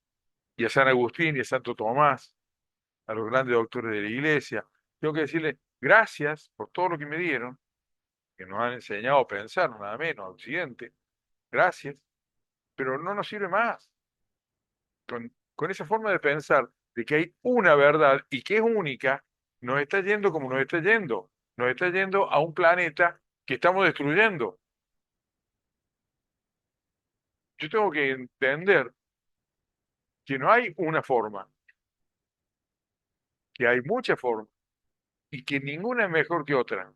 Speaker 1: y a San Agustín y a Santo Tomás, a los grandes doctores de la iglesia, tengo que decirle gracias por todo lo que me dieron, que nos han enseñado a pensar, nada menos, a Occidente, gracias, pero no nos sirve más. Con esa forma de pensar de que hay una verdad y que es única, nos está yendo como nos está yendo a un planeta que estamos destruyendo. Yo tengo que entender que no hay una forma, que hay muchas formas y que ninguna es mejor que otra,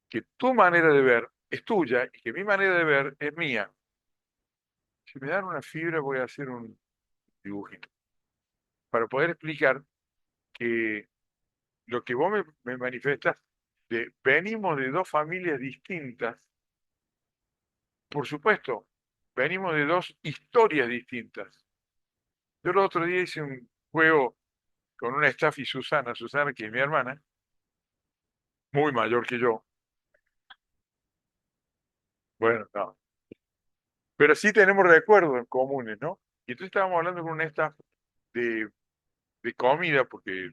Speaker 1: que tu manera de ver es tuya y que mi manera de ver es mía. Si me dan una fibra voy a hacer un dibujito para poder explicar que lo que vos me manifestas, venimos de dos familias distintas, por supuesto, venimos de dos historias distintas. Yo el otro día hice un juego con una Steffi Susana, que es mi hermana, muy mayor que yo. Bueno, no. Pero sí tenemos recuerdos en comunes, ¿no? Y entonces estábamos hablando con una staff de, de comida, porque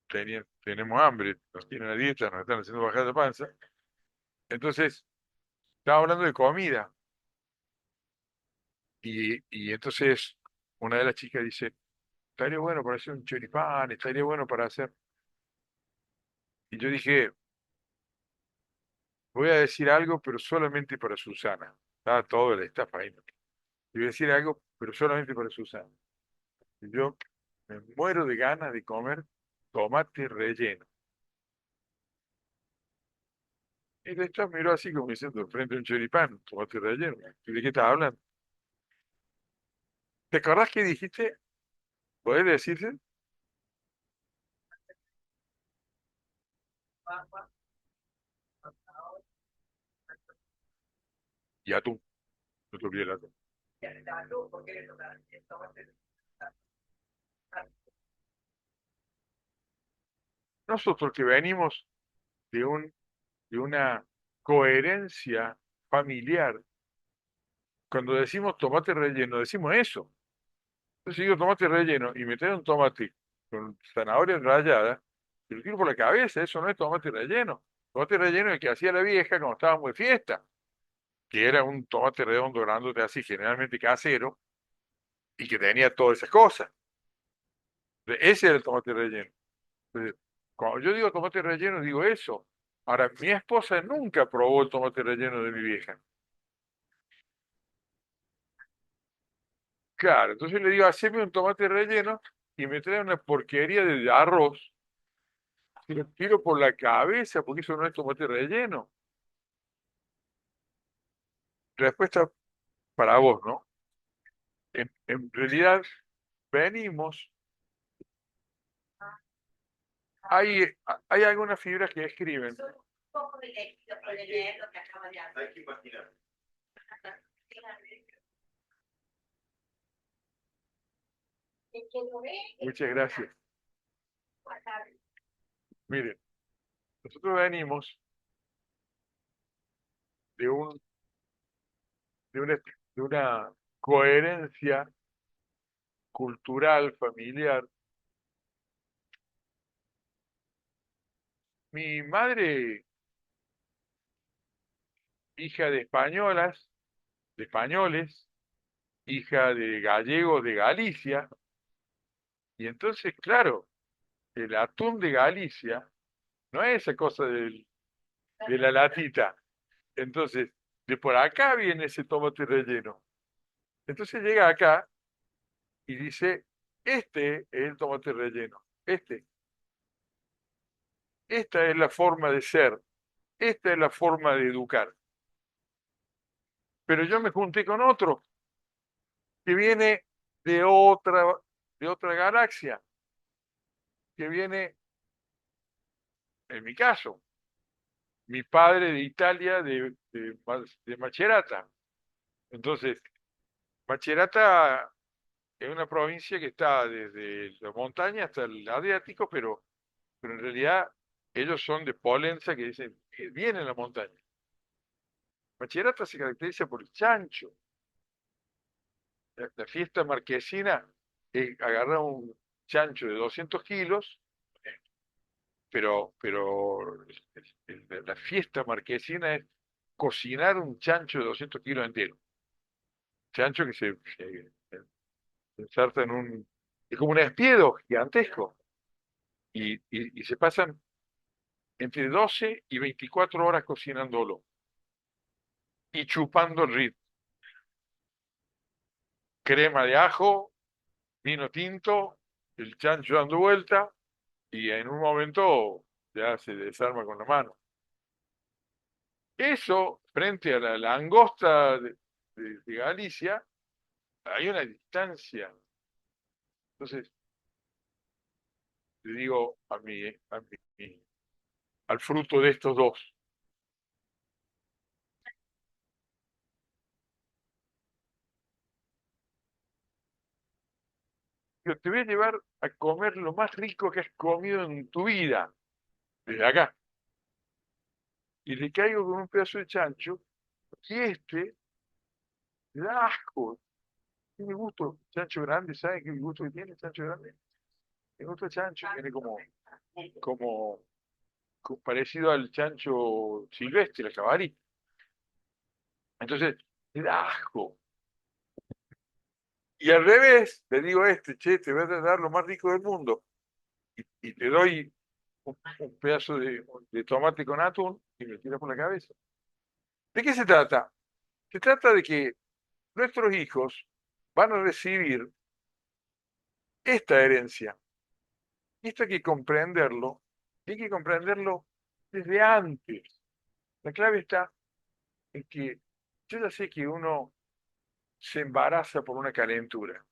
Speaker 1: tenemos hambre, nos tienen a dieta, nos están haciendo bajar de panza. Entonces, estábamos hablando de comida. Y entonces una de las chicas dice, estaría bueno para hacer un choripán, estaría bueno para hacer. Y yo dije, voy a decir algo, pero solamente para Susana. Estaba todo el staff ahí, ¿no? Y voy a decir algo, pero solamente para Susana. Y yo me muero de ganas de comer tomate relleno. Y el staff miró así como diciendo, frente a un choripán, tomate relleno. ¿Y de qué estás hablando? ¿Te acordás que dijiste? ¿Podés decirse? Y atún. No te olvides el atún. nosotros que venimos de de una coherencia familiar, cuando decimos tomate relleno, decimos eso. Entonces digo tomate relleno y meter un tomate con zanahoria rallada, y lo tiro por la cabeza, eso no es tomate relleno. Tomate relleno es el que hacía la vieja cuando estábamos de fiesta, que era un tomate redondo, grandote así, generalmente casero, y que tenía todas esas cosas. Ese era el tomate relleno. Entonces, cuando yo digo tomate relleno, digo eso. Ahora, mi esposa nunca probó el tomate relleno de mi vieja. Claro, entonces le digo, haceme un tomate relleno y me trae una porquería de arroz. Y lo tiro por la cabeza porque eso no es tomate relleno. Respuesta para vos, ¿no? En realidad, venimos, hay algunas fibras que escriben.
Speaker 2: Solo un poco de leer lo que acaba de hacer. Hay que imaginar. El que lo ve,
Speaker 1: Muchas gracias. Miren, nosotros venimos de un, de una coherencia cultural, familiar. Mi madre, hija de españolas, de españoles, hija de gallegos de Galicia, y entonces, claro, el atún de Galicia no es esa cosa de la latita. Entonces, de por acá viene ese tomate relleno. Entonces llega acá y dice, este es el tomate relleno, esta es la forma de ser, esta es la forma de educar. Pero yo me junté con otro que viene de de otra galaxia, que viene, en mi caso, mi padre de Italia, de Macerata. Entonces, Macerata es una provincia que está desde la montaña hasta el Adriático, pero en realidad ellos son de Polenza, que dicen que viene en la montaña. Macerata se caracteriza por el chancho. La fiesta marquesina es agarrar un chancho de 200 kilos, pero la fiesta marquesina es cocinar un chancho de 200 kilos entero. Chancho que se inserta en un... Es como un espiedo gigantesco. Y se pasan entre 12 y 24 horas cocinándolo y chupando el ritmo. Crema de ajo, vino tinto, el chancho dando vuelta y en un momento ya se desarma con la mano. Eso, frente a la langosta de Galicia, hay una distancia. Entonces, le digo al fruto de estos dos, yo te voy a llevar a comer lo más rico que has comido en tu vida, desde acá. Y le caigo con un pedazo de chancho, y le da asco. Tiene gusto, chancho grande, ¿saben qué gusto que tiene el chancho grande? El gusto de chancho tiene como parecido al chancho silvestre, el cabalí. Entonces, le da asco. Y al revés, le digo a este, che, te voy a dar lo más rico del mundo. Y te doy un pedazo de tomate con atún y me tiras por la cabeza. ¿De qué se trata? Se trata de que nuestros hijos van a recibir esta herencia. Y esto hay que comprenderlo desde antes. La clave está en que yo ya sé que uno se embaraza por una calentura.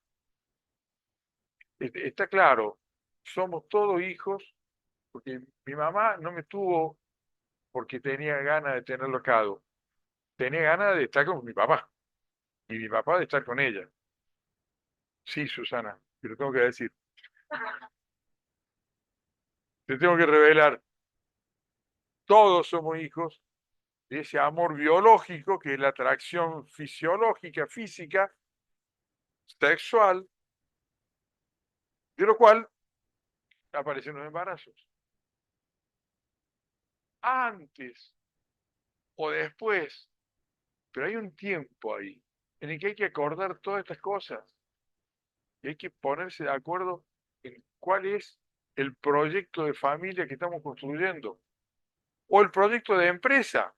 Speaker 1: Está claro, somos todos hijos, porque mi mamá no me tuvo porque tenía ganas de tenerlo acá. Tenía ganas de estar con mi papá y mi papá de estar con ella. Sí, Susana, te lo tengo que decir. te tengo que revelar, todos somos hijos de ese amor biológico, que es la atracción fisiológica, física, sexual, de lo cual aparecen los embarazos. Antes o después, pero hay un tiempo ahí en el que hay que acordar todas estas cosas y hay que ponerse de acuerdo en cuál es el proyecto de familia que estamos construyendo, o el proyecto de empresa,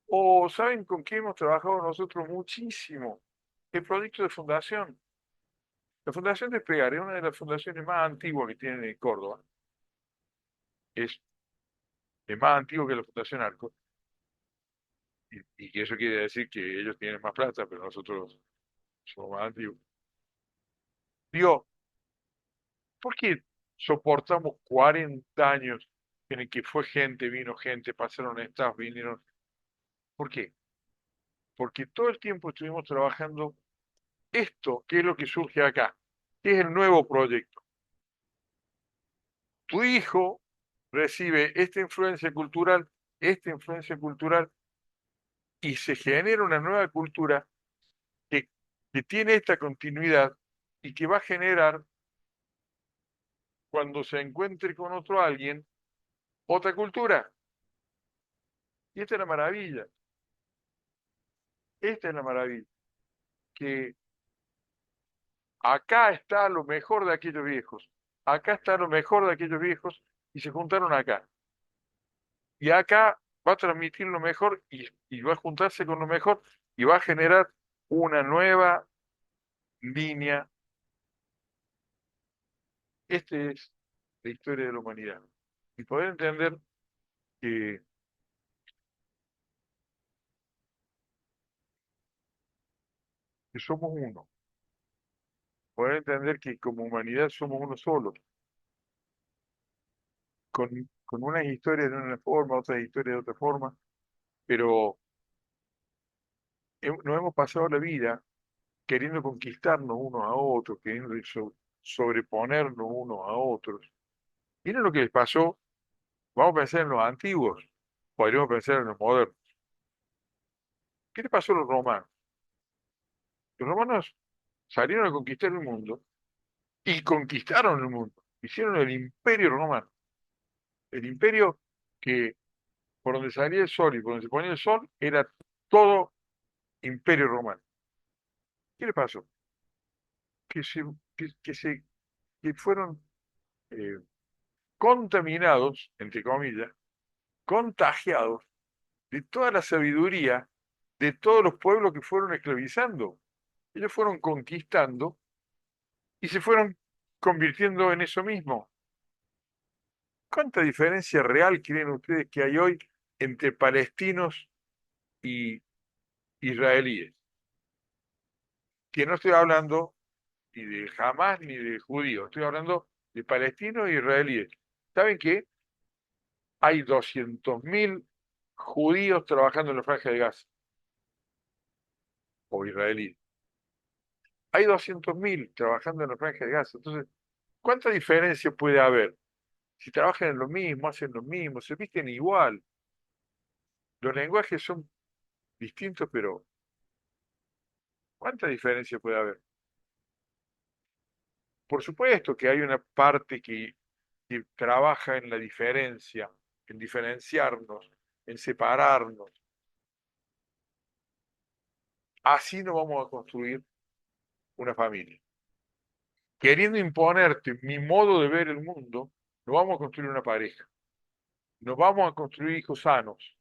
Speaker 1: o saben con qué hemos trabajado nosotros muchísimo, el proyecto de fundación. La Fundación Despegar es una de las fundaciones más antiguas que tienen en Córdoba, es más antigua que la Fundación Arco, y que eso quiere decir que ellos tienen más plata, pero nosotros somos más antiguos. Digo, ¿por qué soportamos 40 años en el que fue gente, vino gente, pasaron staff, vinieron? ¿Por qué? Porque todo el tiempo estuvimos trabajando esto, que es lo que surge acá, que es el nuevo proyecto. Tu hijo recibe esta influencia cultural, y se genera una nueva cultura que, que tiene esta continuidad y que va a generar, cuando se encuentre con otro alguien, otra cultura. Y esta es la maravilla, esta es la maravilla, que acá está lo mejor de aquellos viejos, acá está lo mejor de aquellos viejos y se juntaron acá. Y acá va a transmitir lo mejor y va a juntarse con lo mejor y va a generar una nueva línea. Esta es la historia de la humanidad. Y poder entender que, que somos uno, poder entender que como humanidad somos uno solo, con unas historias de una forma, otras historias de otra forma, pero nos hemos pasado la vida queriendo conquistarnos unos a otros, queriendo sobreponernos unos a otros. Miren lo que les pasó, vamos a pensar en los antiguos, podríamos pensar en los modernos. ¿Qué le pasó a los romanos? Los romanos salieron a conquistar el mundo y conquistaron el mundo. Hicieron el imperio romano, el imperio que por donde salía el sol y por donde se ponía el sol era todo imperio romano. ¿Qué le pasó? Que, se, que se, que fueron eh, contaminados, entre comillas, contagiados de toda la sabiduría de todos los pueblos que fueron esclavizando. Ellos fueron conquistando y se fueron convirtiendo en eso mismo. ¿Cuánta diferencia real creen ustedes que hay hoy entre palestinos y israelíes? Que no estoy hablando ni de Hamas ni de judíos, estoy hablando de palestinos e israelíes. ¿Saben qué? Hay 200.000 judíos trabajando en la Franja de Gaza, o israelíes. Hay 200.000 trabajando en la Franja de Gaza. Entonces, ¿cuánta diferencia puede haber? Si trabajan en lo mismo, hacen lo mismo, se visten igual. Los lenguajes son distintos, pero ¿cuánta diferencia puede haber? Por supuesto que hay una parte que trabaja en la diferencia, en diferenciarnos, en separarnos. Así no vamos a construir una familia. Queriendo imponerte mi modo de ver el mundo, no vamos a construir una pareja. No vamos a construir hijos sanos.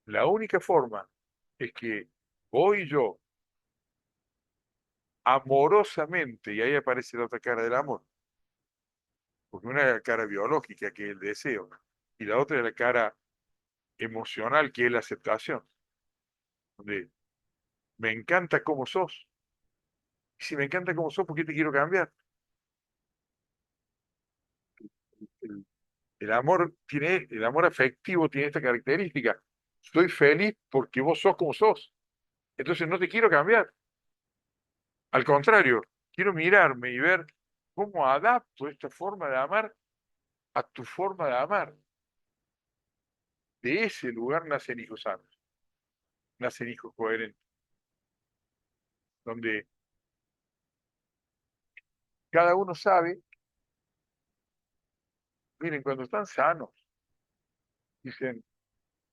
Speaker 1: La única forma es que vos y yo, amorosamente, y ahí aparece la otra cara del amor, porque una es la cara biológica, que es el deseo, y la otra es la cara emocional, que es la aceptación, donde me encanta cómo sos. Y si me encanta cómo sos, ¿por qué te quiero cambiar? El, el amor afectivo tiene esta característica. Estoy feliz porque vos sos como sos. Entonces no te quiero cambiar. Al contrario, quiero mirarme y ver ¿Cómo adapto esta forma de amar a tu forma de amar? De ese lugar nacen hijos sanos, nacen hijos coherentes, donde cada uno sabe, miren, cuando están sanos, dicen,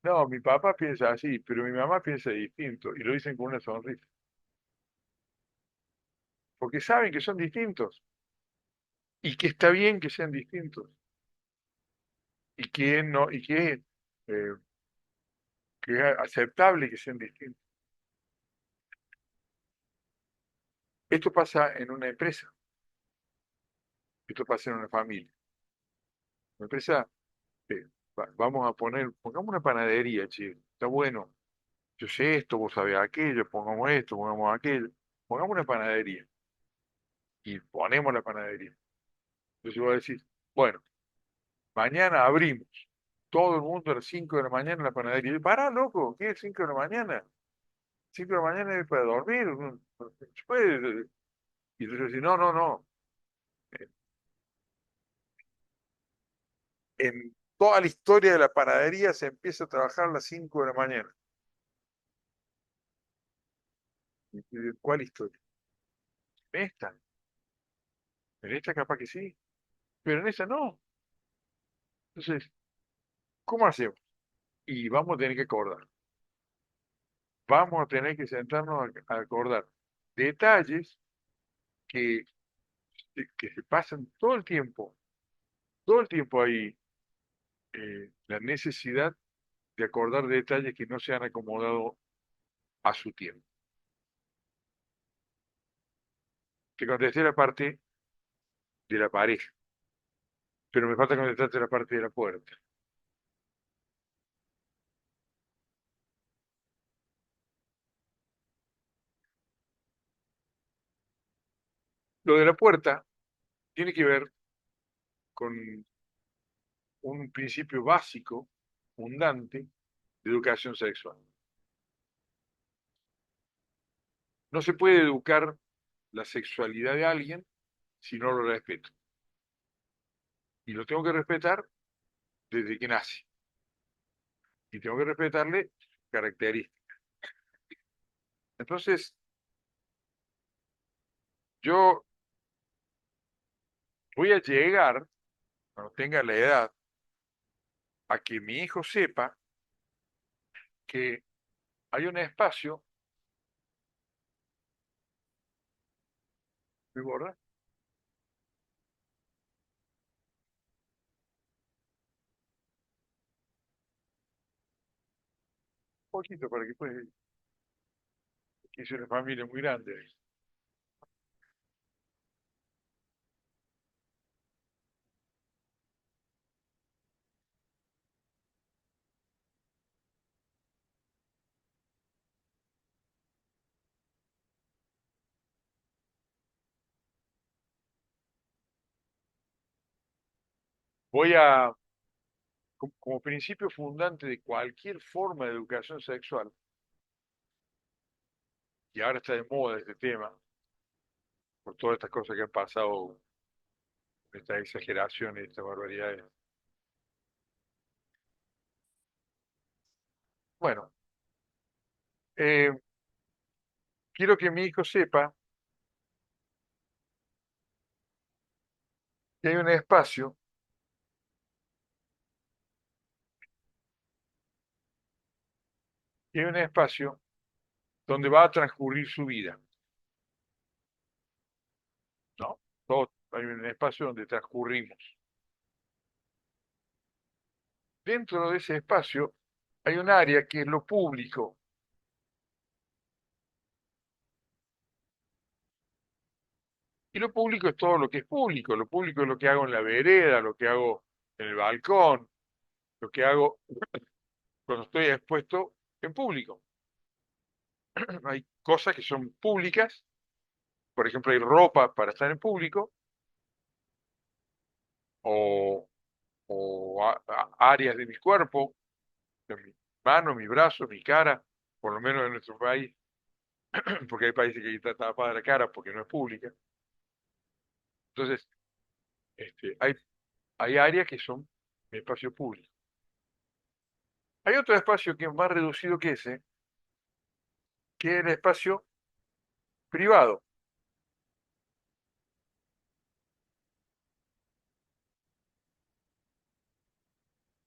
Speaker 1: no, mi papá piensa así, pero mi mamá piensa distinto, y lo dicen con una sonrisa, porque saben que son distintos, y que está bien que sean distintos, y que no, eh, que es aceptable que sean distintos. Esto pasa en una empresa, esto pasa en una familia. Una empresa, vamos a poner, pongamos una panadería, che, está bueno, yo sé esto, vos sabés aquello, pongamos esto, pongamos aquello, pongamos una panadería y ponemos la panadería. Entonces vos decís, bueno, mañana abrimos, todo el mundo a las 5 de la mañana en la panadería. Y pará, loco, ¿qué es 5 de la mañana? 5 de la mañana es para dormir, no se puede. Y entonces decís, no, no, no, en toda la historia de la panadería se empieza a trabajar a las 5 de la mañana. ¿Cuál historia? En esta, en esta capaz que sí, pero en esa no. Entonces, ¿cómo hacemos? Y vamos a tener que acordar. Vamos a tener que sentarnos a acordar detalles que, que se pasan todo el tiempo hay la necesidad de acordar detalles que no se han acomodado a su tiempo. Te contesté la parte de la pareja, pero me falta contestarte la parte de la puerta. Lo de la puerta tiene que ver con un principio básico, fundante, de educación sexual. No se puede educar la sexualidad de alguien si no lo respeto. Y lo tengo que respetar desde que nace. Y tengo que respetarle características. Entonces, yo voy a llegar, cuando tenga la edad, a que mi hijo sepa que hay un espacio, ¿me borra? Un poquito para que pueda, que es una familia muy grande. Voy a, como principio fundante de cualquier forma de educación sexual, y ahora está de moda este tema, por todas estas cosas que han pasado, estas exageraciones, estas barbaridades. Bueno, eh, quiero que mi hijo sepa que hay un espacio, que hay un espacio donde va a transcurrir su vida, ¿no? Todo, hay un espacio donde transcurrimos. Dentro de ese espacio hay un área que es lo público, y lo público es todo lo que es público. Lo público es lo que hago en la vereda, lo que hago en el balcón, lo que hago cuando estoy expuesto en público. Hay cosas que son públicas, por ejemplo, hay ropa para estar en público, o, áreas de mi cuerpo, de mi mano, mi brazo, mi cara, por lo menos en nuestro país, porque hay países que está tapada la cara porque no es pública. Entonces, hay áreas que son espacio público. Hay otro espacio que es más reducido que ese, que es el espacio privado.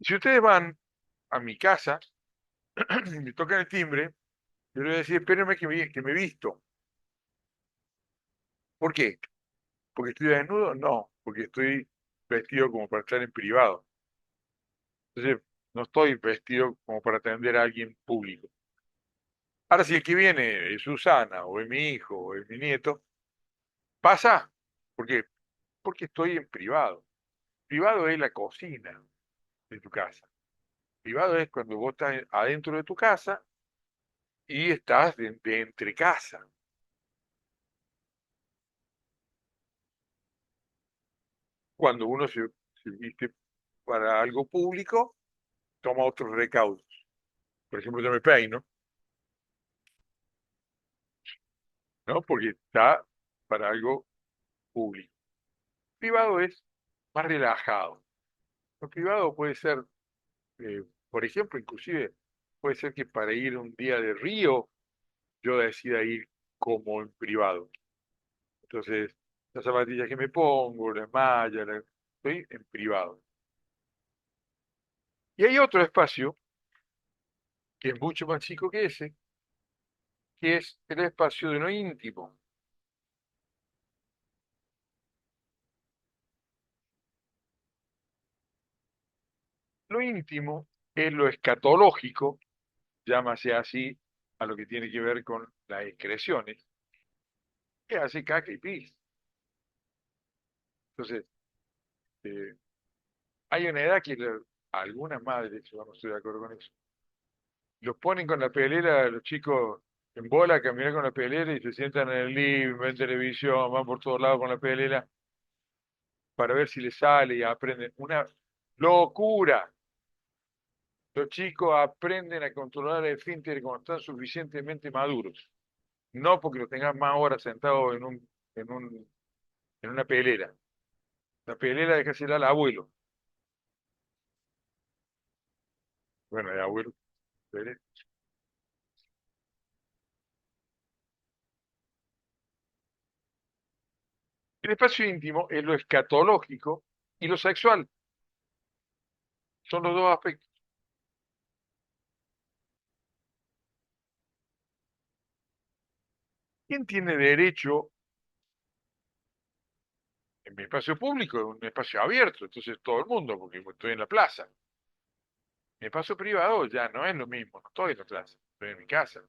Speaker 1: Si ustedes van a mi casa, me tocan el timbre, yo les voy a decir, espérenme que me visto. ¿Por qué? ¿Porque estoy desnudo? No, porque estoy vestido como para estar en privado. Entonces, no estoy vestido como para atender a alguien público. Ahora, si el que viene es Susana, o es mi hijo, o es mi nieto, pasa. ¿Por qué? Porque estoy en privado. Privado es la cocina de tu casa. Privado es cuando vos estás adentro de tu casa y estás de entre casa. Cuando uno se viste para algo público, toma otros recaudos. Por ejemplo, yo me peino, ¿no? Porque está para algo público. Privado es más relajado. Lo privado puede ser, por ejemplo, inclusive puede ser que para ir un día de río yo decida ir como en privado. Entonces, las zapatillas que me pongo, las mallas, estoy en privado. Y hay otro espacio que es mucho más chico que ese, que es el espacio de lo íntimo. Lo íntimo es lo escatológico, llámase así a lo que tiene que ver con las excreciones, que hace caca y pis. Entonces, eh, hay una edad que algunas madres, yo no estoy de acuerdo con eso, los ponen con la pelera, los chicos en bola a caminar con la pelera y se sientan en el living, ven televisión, van por todos lados con la pelera para ver si les sale y aprenden. Una locura. Los chicos aprenden a controlar el esfínter cuando están suficientemente maduros. No porque lo tengan más horas sentados en un, en una pelera. La pelera déjasela al abuelo. Bueno, el abuelo. Pelera. El espacio íntimo es lo escatológico y lo sexual. Son los dos aspectos. ¿Quién tiene derecho en mi espacio público? Es un espacio abierto, entonces todo el mundo, porque estoy en la plaza. Mi espacio privado ya no es lo mismo, no estoy en la plaza, estoy en mi casa.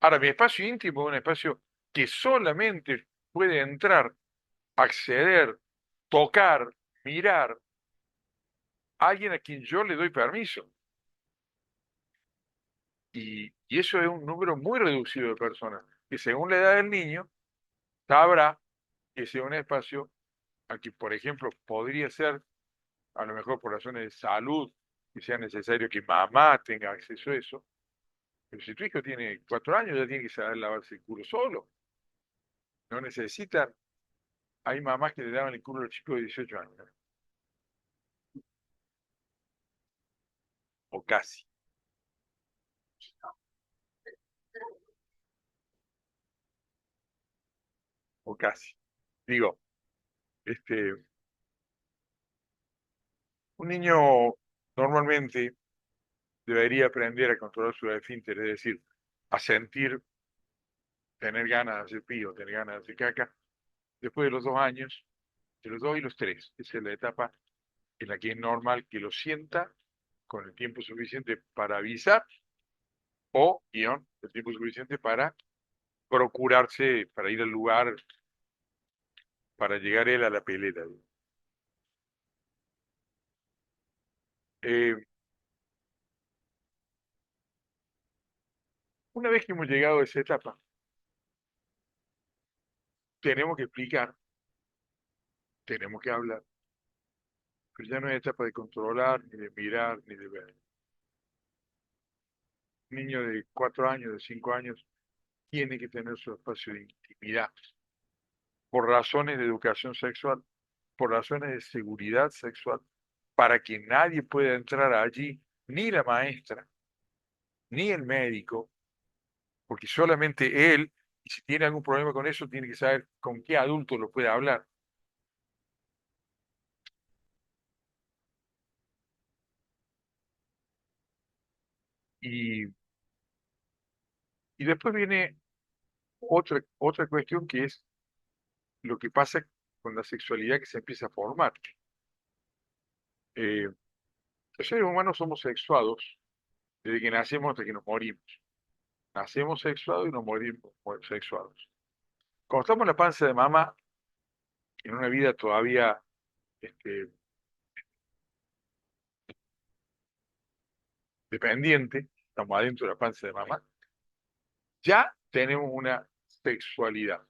Speaker 1: Ahora, mi espacio íntimo es un espacio que solamente puede entrar, acceder, tocar, mirar a alguien a quien yo le doy permiso. Y eso es un número muy reducido de personas, que según la edad del niño, sabrá que sea un espacio al que, por ejemplo, podría ser, a lo mejor por razones de salud, que sea necesario que mamá tenga acceso a eso. Pero si tu hijo tiene 4 años, ya tiene que saber lavarse el culo solo. No necesitan. Hay mamás que le daban el culo a los chicos de 18 años, ¿no? O casi, o casi. Digo, este, un niño normalmente debería aprender a controlar su esfínter, es decir, a sentir, tener ganas de hacer pío, tener ganas de hacer caca, después de los 2 años, de los 2 y los 3. Esa es la etapa en la que es normal que lo sienta con el tiempo suficiente para avisar o, guión, el tiempo suficiente para procurarse, para ir al lugar, para llegar él a la pelea. Eh, una vez que hemos llegado a esa etapa, tenemos que explicar, tenemos que hablar, pero ya no es etapa de controlar, ni de mirar, ni de ver. Un niño de 4 años, de 5 años, tiene que tener su espacio de intimidad. por razones de educación sexual, por razones de seguridad sexual, para que nadie pueda entrar allí, ni la maestra, ni el médico, porque solamente él, y si tiene algún problema con eso, tiene que saber con qué adulto lo puede hablar. Y, y después viene otra cuestión que es lo que pasa con la sexualidad que se empieza a formar. Eh, los seres humanos somos sexuados desde que nacemos hasta que nos morimos. Nacemos sexuados y nos morimos sexuados. Cuando estamos en la panza de mamá, en una vida todavía este, dependiente, estamos adentro de la panza de mamá, ya tenemos una sexualidad,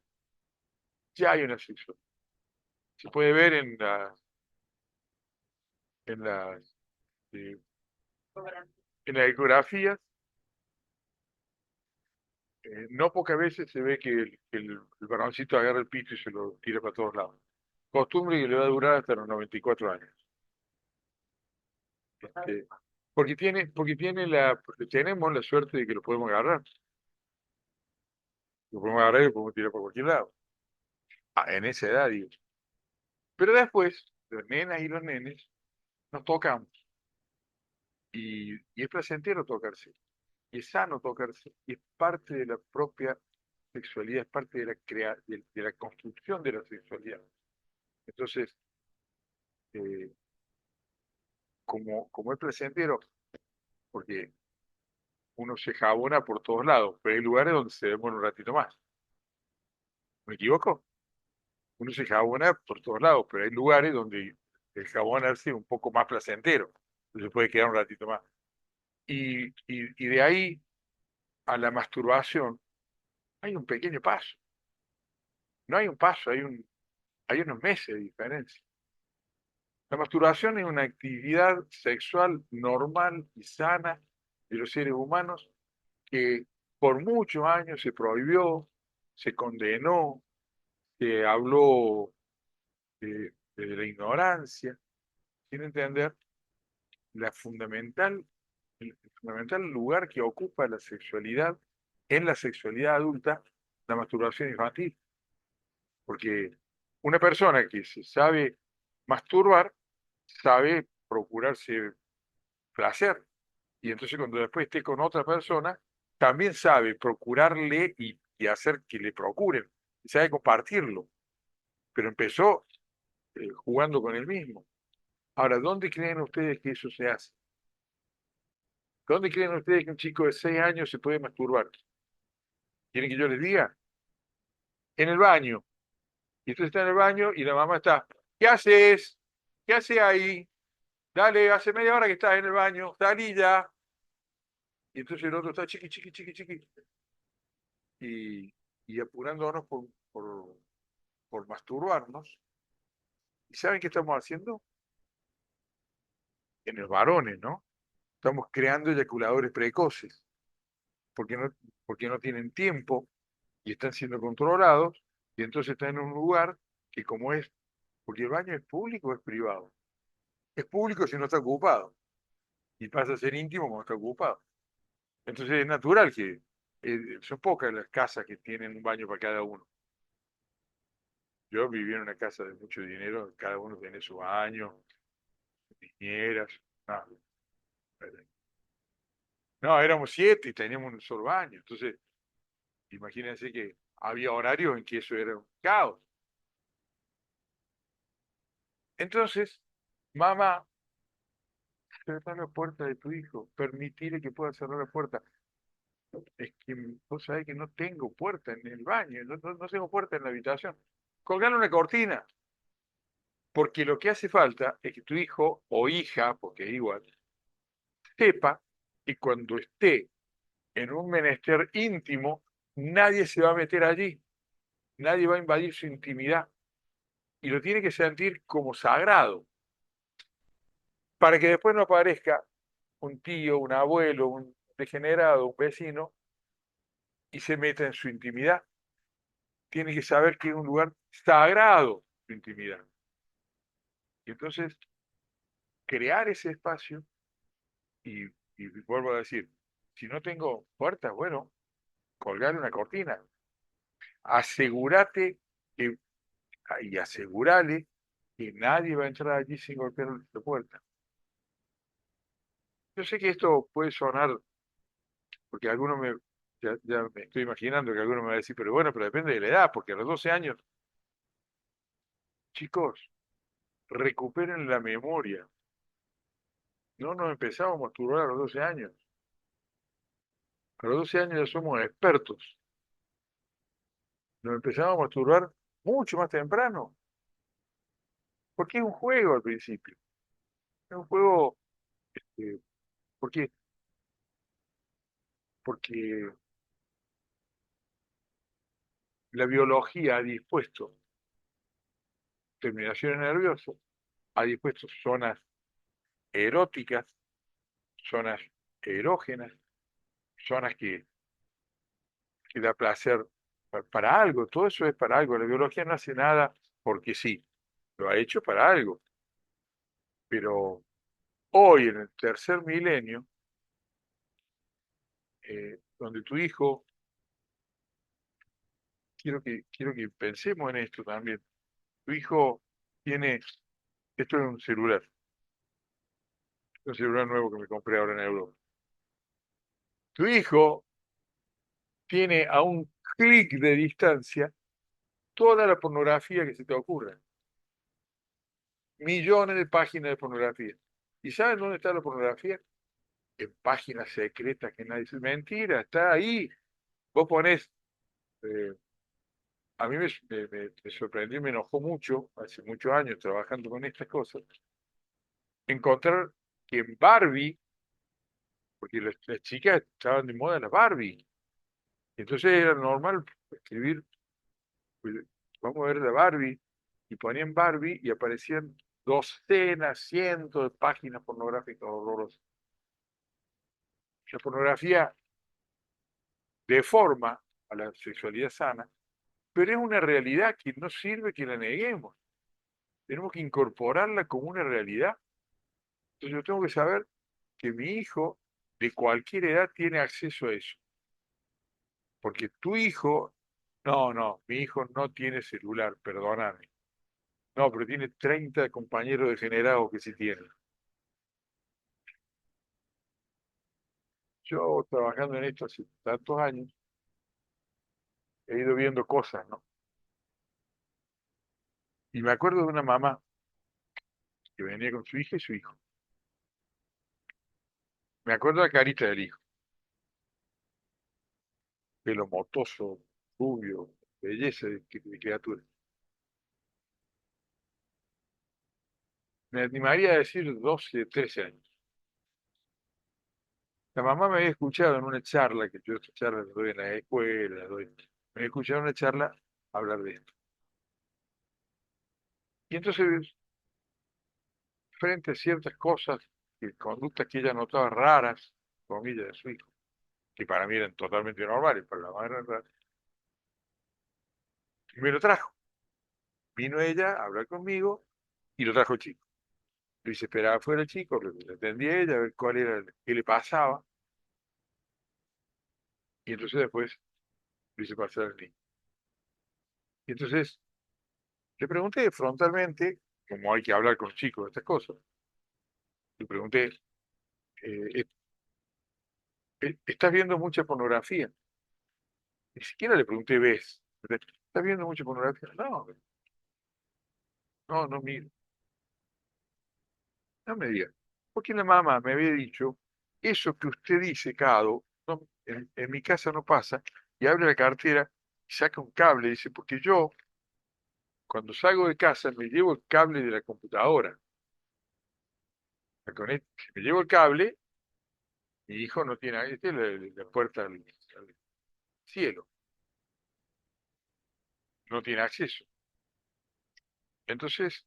Speaker 1: ya hay una sexualidad. Se puede ver en las, eh, en las ecografías, no pocas veces se ve que el varoncito agarra el pito y se lo tira para todos lados. Costumbre que le va a durar hasta los 94 años. Este, tenemos la suerte de que lo podemos agarrar. Lo podemos agarrar y lo podemos tirar por cualquier lado. Ah, en esa edad, digo. Pero después, las nenas y los nenes nos tocamos. Y es placentero tocarse. Y es sano tocarse. Y es parte de la propia sexualidad, es parte de la construcción de la sexualidad. Entonces, eh, como es placentero, porque uno se jabona por todos lados, pero hay lugares donde se demora un ratito más. ¿Me equivoco? Uno se jabona por todos lados, pero hay lugares donde el jabonarse es un poco más placentero. Entonces puede quedar un ratito más. Y de ahí a la masturbación hay un pequeño paso. No hay un paso, hay unos meses de diferencia. La masturbación es una actividad sexual normal y sana de los seres humanos que por muchos años se prohibió, se condenó, se habló de la ignorancia, sin entender el fundamental lugar que ocupa la sexualidad en la sexualidad adulta, la masturbación infantil. Porque una persona que se sabe masturbar, sabe procurarse placer. Y entonces cuando después esté con otra persona, también sabe procurarle y hacer que le procuren. Y sabe compartirlo. Pero empezó jugando con el mismo. Ahora, ¿dónde creen ustedes que eso se hace? ¿Dónde creen ustedes que un chico de 6 años se puede masturbar? ¿Quieren que yo les diga? En el baño. Y usted está en el baño y la mamá está, ¿qué haces? ¿Qué haces ahí? Dale, hace media hora que estás en el baño, salí ya. Y entonces el otro está chiqui, chiqui, chiqui, chiqui. Y, y apurándonos por masturbarnos. ¿Y saben qué estamos haciendo? En los varones, ¿no? Estamos creando eyaculadores precoces, porque no, porque no tienen tiempo y están siendo controlados, y entonces están en un lugar que como es, porque el baño es público o es privado. Es público si no está ocupado, y pasa a ser íntimo cuando está ocupado. Entonces es natural que son pocas las casas que tienen un baño para cada uno. Yo viví en una casa de mucho dinero, cada uno tiene su baño, niñeras. No, no, éramos 7 y teníamos un solo baño. Entonces, imagínense que había horarios en que eso era un caos. Entonces, mamá, cerrar la puerta de tu hijo, permitirle que pueda cerrar la puerta. Es que vos sabés que no tengo puerta en el baño, no tengo puerta en la habitación. Colgar una cortina, porque lo que hace falta es que tu hijo o hija, porque es igual, sepa que cuando esté en un menester íntimo, nadie se va a meter allí, nadie va a invadir su intimidad y lo tiene que sentir como sagrado, para que después no aparezca un tío, un abuelo, un degenerado, un vecino y se meta en su intimidad. tiene que saber que es un lugar sagrado su intimidad. Y entonces, crear ese espacio y, y vuelvo a decir, si no tengo puertas, bueno, colgar una cortina. Asegúrate que, y asegúrale que nadie va a entrar allí sin golpear la puerta. Yo sé que esto puede sonar, porque algunos ya me estoy imaginando que alguno me va a decir, pero bueno, pero depende de la edad, porque a los 12 años, chicos, recuperen la memoria. No nos empezamos a masturbar a los 12 años. A los 12 años ya somos expertos. Nos empezamos a masturbar mucho más temprano, porque es un juego al principio. Es un juego, eh, porque, porque la biología ha dispuesto terminaciones nerviosas, ha dispuesto zonas eróticas, zonas erógenas, zonas que da placer para algo, todo eso es para algo. La biología no hace nada porque sí, lo ha hecho para algo. Pero hoy, en el tercer milenio, donde tu hijo, quiero que pensemos en esto también, tu hijo tiene, esto es un celular nuevo que me compré ahora en Europa. Tu hijo tiene a un clic de distancia toda la pornografía que se te ocurra. Millones de páginas de pornografía. ¿Y saben dónde está la pornografía? En páginas secretas que nadie dice. Mentira, está ahí. Vos ponés, eh, a mí me sorprendió, me enojó mucho, hace muchos años trabajando con estas cosas, encontrar que en Barbie, porque las chicas estaban de moda las Barbie, entonces era normal escribir, pues, vamos a ver la Barbie, y ponían Barbie y aparecían docenas, cientos de páginas pornográficas horrorosas. La pornografía deforma a la sexualidad sana, pero es una realidad que no sirve que la neguemos. Tenemos que incorporarla como una realidad. Entonces yo tengo que saber que mi hijo de cualquier edad tiene acceso a eso. Porque tu hijo, no, mi hijo no tiene celular, perdóname. No, pero tiene 30 compañeros degenerados que sí tienen. Yo trabajando en esto hace tantos años, he ido viendo cosas, ¿no? Y me acuerdo de una mamá que venía con su hija y su hijo. Me acuerdo la carita del hijo, pelo motoso, rubio, belleza de criatura. Me animaría a decir 12, 13 años. La mamá me había escuchado en una charla, que yo estas charlas las doy en la escuela, me había escuchado en una charla hablar de esto. Y entonces, frente a ciertas cosas, conductas que ella notaba raras, comillas, de su hijo, que para mí eran totalmente normales, para la madre eran raras, y me lo trajo. Vino ella a hablar conmigo y lo trajo el chico. Luis esperaba fuera el chico, le atendía a ella, a ver cuál era, qué le pasaba, y entonces después lo hice pasar al niño. Y entonces le pregunté frontalmente, como hay que hablar con chicos de estas cosas, le pregunté, eh, ¿estás viendo mucha pornografía? Ni siquiera le pregunté, ¿ves? ¿Estás viendo mucha pornografía? No, no miro, no me diga. Porque la mamá me había dicho, eso que usted dice, Cado, en mi casa no pasa, y abre la cartera y saca un cable, dice, porque yo, cuando salgo de casa, me llevo el cable de la computadora. Me llevo el cable, mi hijo no tiene, ahí tiene la puerta al cielo, no tiene acceso. Entonces,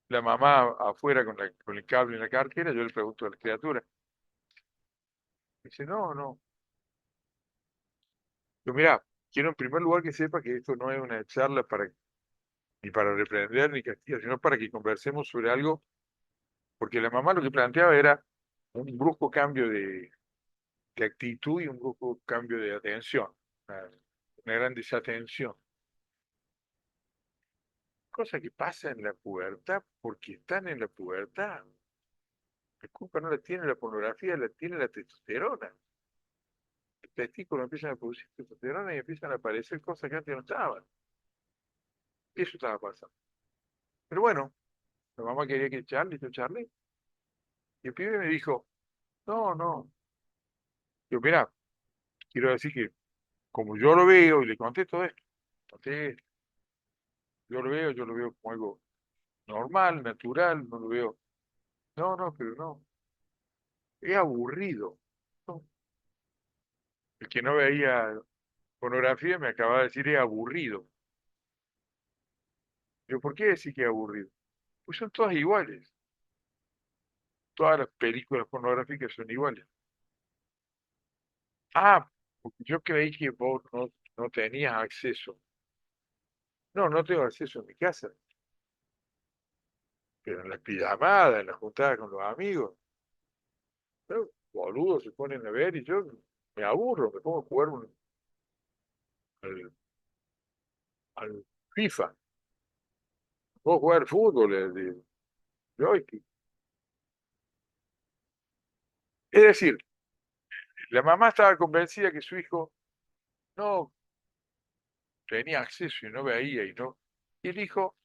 Speaker 1: la mamá afuera con el cable en la cartera, yo le pregunto a la criatura, dice, no. Yo, mirá, quiero en primer lugar que sepa que esto no es una charla para, ni para reprender ni castigar, sino para que conversemos sobre algo, porque la mamá lo que planteaba era un brusco cambio de actitud y un brusco cambio de atención, una, una gran desatención. Cosa que pasa en la pubertad porque están en la pubertad. La culpa no la tiene la pornografía, la tiene la testosterona. El testículo empiezan a producir testosterona y empiezan a aparecer cosas que antes no estaban. Eso estaba pasando. Pero bueno, la mamá quería que Charlie, yo Charlie, y el pibe me dijo, no, no. Yo, mira, quiero decir que como yo lo veo, y le conté todo esto, conté, yo lo veo como algo normal, natural, no lo veo. No, no, pero no, es aburrido. No. El que no veía pornografía me acaba de decir es aburrido. Yo, ¿por qué decir que es aburrido? Pues son todas iguales. Todas las películas pornográficas son iguales. Ah, porque yo creí que vos no tenías acceso. No, no tengo acceso en mi casa, pero en las pijamadas, en las juntadas con los amigos, ¿no? Boludos se ponen a ver y yo me aburro, me pongo a jugar al, al FIFA, me pongo a jugar fútbol, el joystick. Es decir, la mamá estaba convencida que su hijo no tenía acceso y no veía y no. Y el hijo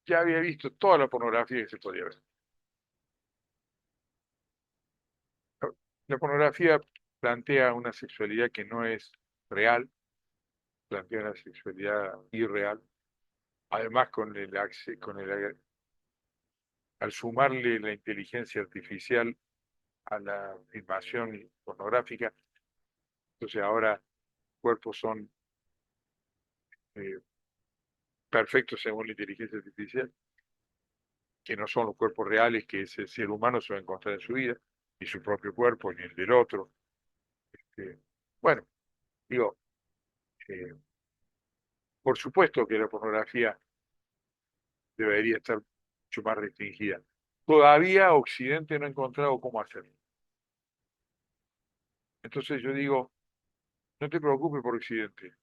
Speaker 1: ya había visto toda la pornografía que se podía ver. La pornografía plantea una sexualidad que no es real, plantea una sexualidad irreal. Además, al sumarle la inteligencia artificial a la filmación pornográfica, entonces ahora cuerpos son eh, perfectos según la inteligencia artificial, que no son los cuerpos reales que ese ser humano se va a encontrar en su vida, ni su propio cuerpo, ni el del otro. Eh, bueno, digo, eh, por supuesto que la pornografía debería estar mucho más restringida. Todavía Occidente no ha encontrado cómo hacerlo. Entonces yo digo, no te preocupes por Occidente,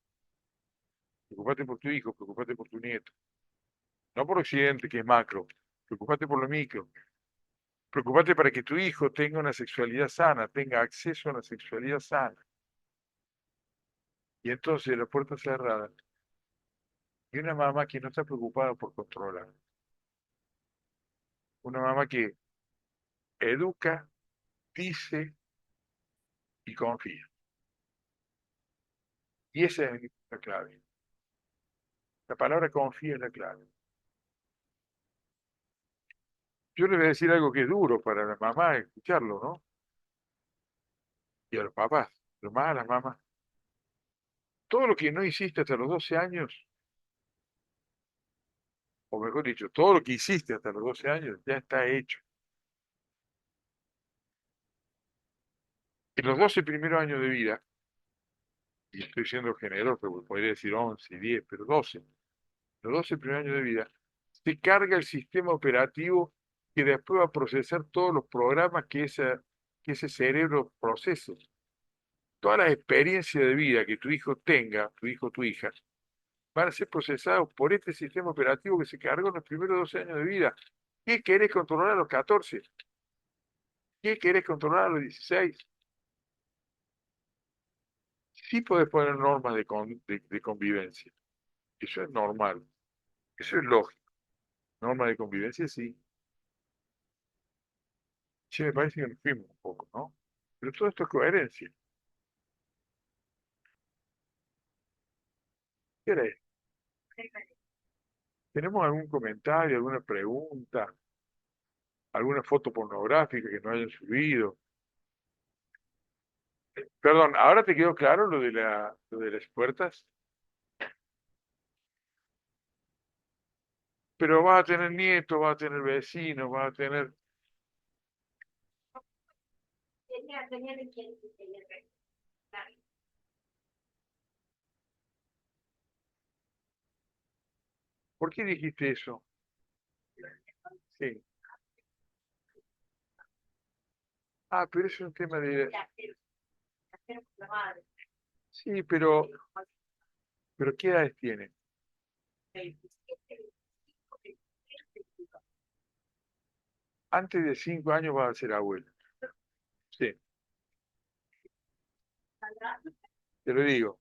Speaker 1: preocupate por tu hijo, preocupate por tu nieto. No por Occidente, que es macro, preocupate por lo micro. Preocupate para que tu hijo tenga una sexualidad sana, tenga acceso a una sexualidad sana. Y entonces la puerta cerrada y una mamá que no está preocupada por controlar. Una mamá que educa, dice y confía. Y esa es la clave. La palabra confía es la clave. Yo le voy a decir algo que es duro para la mamá escucharlo, ¿no? Y a los papás, pero más a las mamás. Todo lo que no hiciste hasta los 12 años, o mejor dicho, todo lo que hiciste hasta los 12 años ya está hecho. En los 12 primeros años de vida, y estoy siendo generoso, porque podría decir 11, 10, pero 12, los 12 primeros años de vida, se carga el sistema operativo que después va a procesar todos los programas que ese cerebro procese. Todas las experiencias de vida que tu hijo tenga, tu hijo o tu hija, van a ser procesados por este sistema operativo que se cargó en los primeros 12 años de vida. ¿Qué querés controlar a los 14? ¿Qué querés controlar a los 16? Sí podés poner normas de convivencia. Eso es normal. Eso es lógico. Normas de convivencia, sí. Sí, me parece que nos fuimos un poco, ¿no? Pero todo esto es coherencia. ¿Qué era esto? ¿Tenemos algún comentario, alguna pregunta, alguna foto pornográfica que nos hayan subido? Perdón, ¿ahora te quedó claro lo de las puertas? Pero vas a tener nietos, vas a tener vecinos, vas a tener...
Speaker 2: Tenía de quién tenía.
Speaker 1: ¿Por qué dijiste eso? Sí. Ah, pero es un tema de...
Speaker 2: la madre.
Speaker 1: Sí, pero ¿qué edades tiene? Antes de 5 años va a ser abuela. Sí, te lo digo.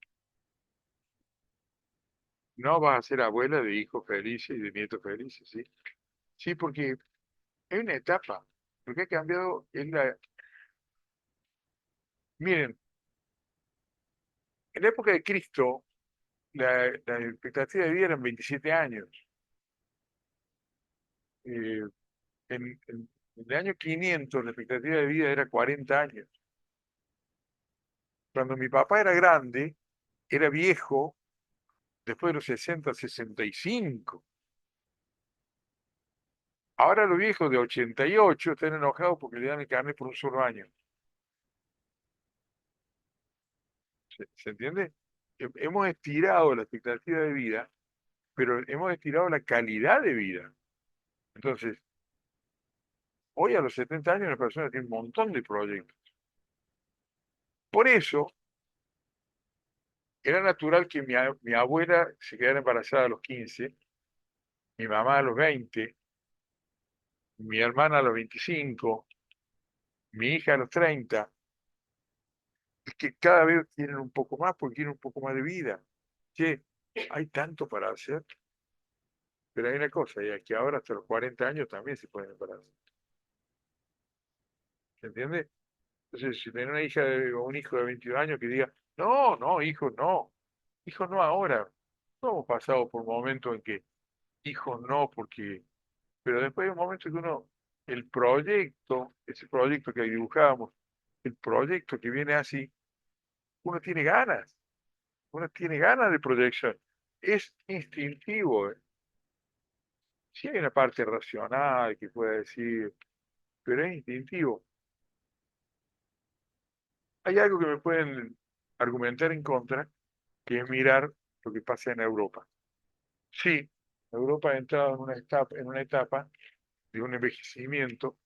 Speaker 1: No vas a ser abuela de hijos felices y de nietos felices, ¿sí? Sí, porque hay una etapa. Lo que ha cambiado es la... Miren, en la época de Cristo, la expectativa de vida eran 27 años. Eh, en el año 500 la expectativa de vida era 40 años. Cuando mi papá era grande, era viejo, después de los 60, 65. Ahora los viejos de 88 están enojados porque le dan el carnet por un solo año. ¿Se entiende? Hemos estirado la expectativa de vida, pero hemos estirado la calidad de vida. Entonces, hoy a los 70 años una persona tiene un montón de proyectos. Por eso, era natural que mi abuela se quedara embarazada a los 15, mi mamá a los 20, mi hermana a los 25, mi hija a los 30. Es que cada vez quieren un poco más porque quieren un poco más de vida. Che, hay tanto para hacer, pero hay una cosa, y es que ahora hasta los 40 años también se pueden embarazar. ¿Se entiende? Entonces, si tenés una hija o un hijo de 22 años que diga, no, no, hijo no ahora. No hemos pasado por momentos en que hijos no, porque, pero después hay un momento que uno, el proyecto, ese proyecto que dibujábamos, el proyecto que viene así, uno uno tiene ganas de proyección. Es instintivo, ¿eh? Sí hay una parte racional que puede decir, pero es instintivo. Hay algo que me pueden argumentar en contra, que es mirar lo que pasa en Europa. Sí, Europa ha entrado en una etapa de un envejecimiento,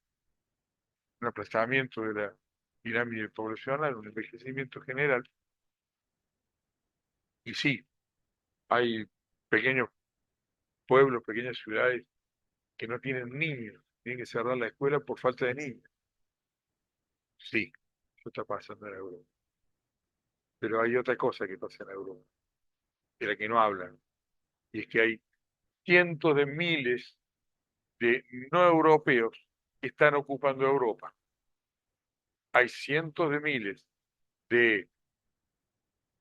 Speaker 1: un aplastamiento de la pirámide poblacional, un envejecimiento general, y sí, hay pequeños pueblos, pequeñas ciudades que no tienen niños, tienen que cerrar la escuela por falta de niños. Sí, eso está pasando en Europa. Pero hay otra cosa que pasa en Europa, de la que no hablan, y es que hay cientos de miles de no europeos que están ocupando Europa. Hay cientos de miles de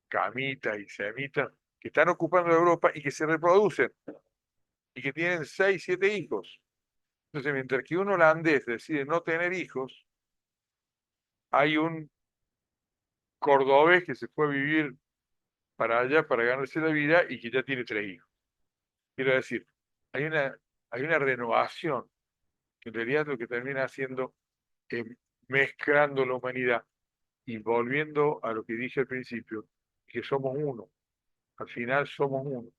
Speaker 1: camitas y semitas que están ocupando Europa y que se reproducen y que tienen 6, 7 hijos. Entonces, mientras que un holandés decide no tener hijos, hay un cordobés que se fue a vivir para allá para ganarse la vida y que ya tiene 3 hijos. Quiero decir, hay hay una renovación que en realidad lo que termina haciendo es mezclando la humanidad y volviendo a lo que dije al principio, que somos uno. Al final somos uno.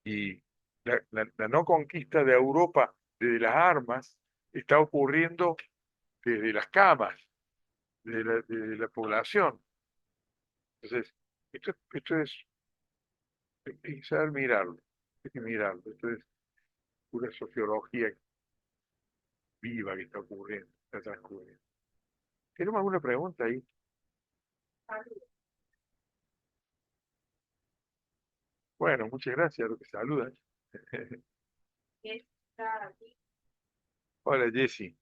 Speaker 1: Y la no conquista de Europa desde las armas está ocurriendo desde las camas, desde la población. Entonces, esto es, hay que saber mirarlo, hay que mirarlo. Esto es pura sociología viva que está ocurriendo, está transcurriendo. ¿Tenemos alguna pregunta ahí? Bueno, muchas gracias a los que saludan. Hola, Jessy.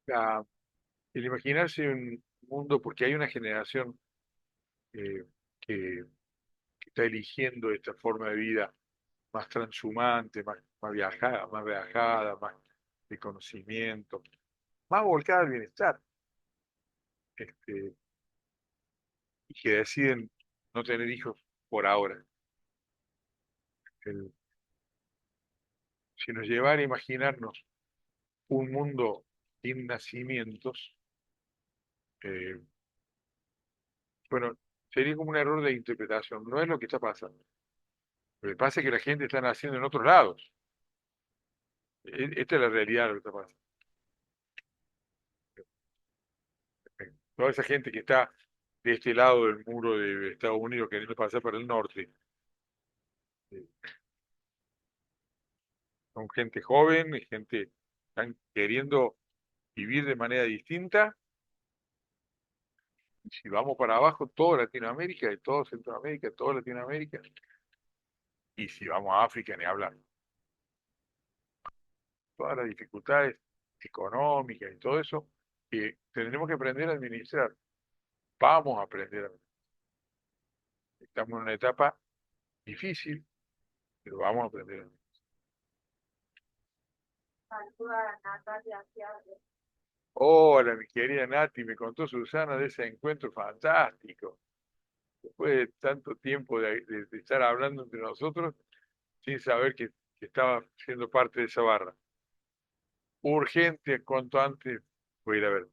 Speaker 1: La- el imaginarse un mundo, porque hay una generación eh, que está eligiendo esta forma de vida más transhumante, más viajada, más de conocimiento, más volcada al bienestar, este, y que deciden no tener hijos por ahora. El- si nos llevara a imaginarnos un mundo sin nacimientos, eh, bueno, sería como un error de interpretación, no es lo que está pasando. Lo que pasa es que la gente está naciendo en otros lados. Esta es la realidad de lo que está pasando. Toda esa gente que está de este lado del muro de Estados Unidos queriendo pasar para el norte, eh, son gente joven, y gente que están queriendo vivir de manera distinta. Y si vamos para abajo, toda Latinoamérica, y todo Centroamérica, toda Latinoamérica, y si vamos a África, ni hablar. Todas las dificultades económicas y todo eso, que tendremos que aprender a administrar. Vamos a aprender. Estamos en una etapa difícil, pero vamos a aprender.
Speaker 2: Saluda a Natalia Ciales.
Speaker 1: Hola, mi querida Nati, me contó Susana de ese encuentro fantástico. Después de tanto tiempo de estar hablando entre nosotros, sin saber que estaba siendo parte de esa barra. Urgente, cuanto antes, voy a ir a ver.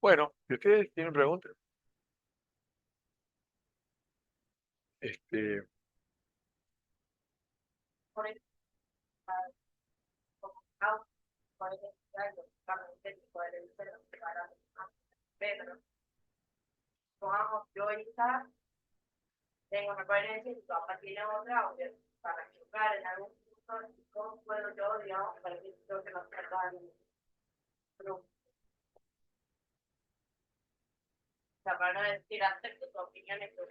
Speaker 1: Bueno, si ustedes tienen preguntas, este,
Speaker 2: Por eso, como auto, por eso, los carros técnicos del liceo, para Pedro, pongamos yo hija, tengo una coherencia y tu papá tiene otra, o sea, para chocar en algún punto, ¿cómo puedo yo, digamos, para que yo que no sea el grupo? O sea, para no decir acepto tu opinión y tu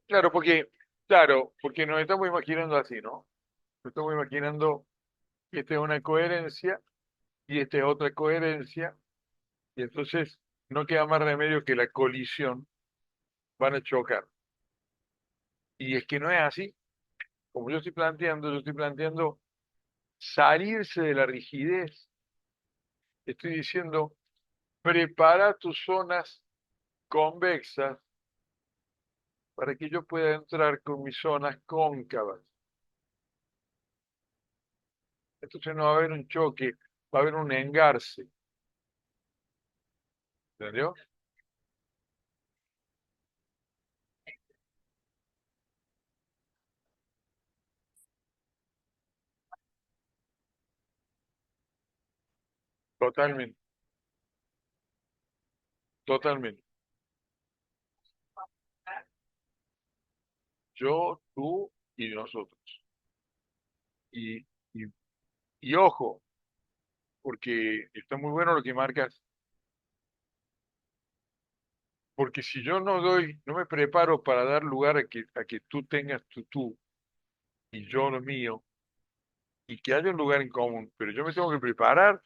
Speaker 1: claro, claro, porque nos estamos imaginando así, ¿no? Nos estamos imaginando que esta es una coherencia y esta es otra coherencia, y entonces no queda más remedio que la colisión, van a chocar. Y es que no es así. Como yo estoy planteando salirse de la rigidez. Estoy diciendo, prepara tus zonas convexas para que yo pueda entrar con mis zonas cóncavas. Entonces no va a haber un choque, va a haber un engarce. ¿Entendió? Totalmente, totalmente. Yo, tú y nosotros. Y, y, y ojo, porque está muy bueno lo que marcas, porque si yo no doy, no me preparo para dar lugar a que tú tengas tu tú y yo lo mío, y que haya un lugar en común, pero yo me tengo que preparar.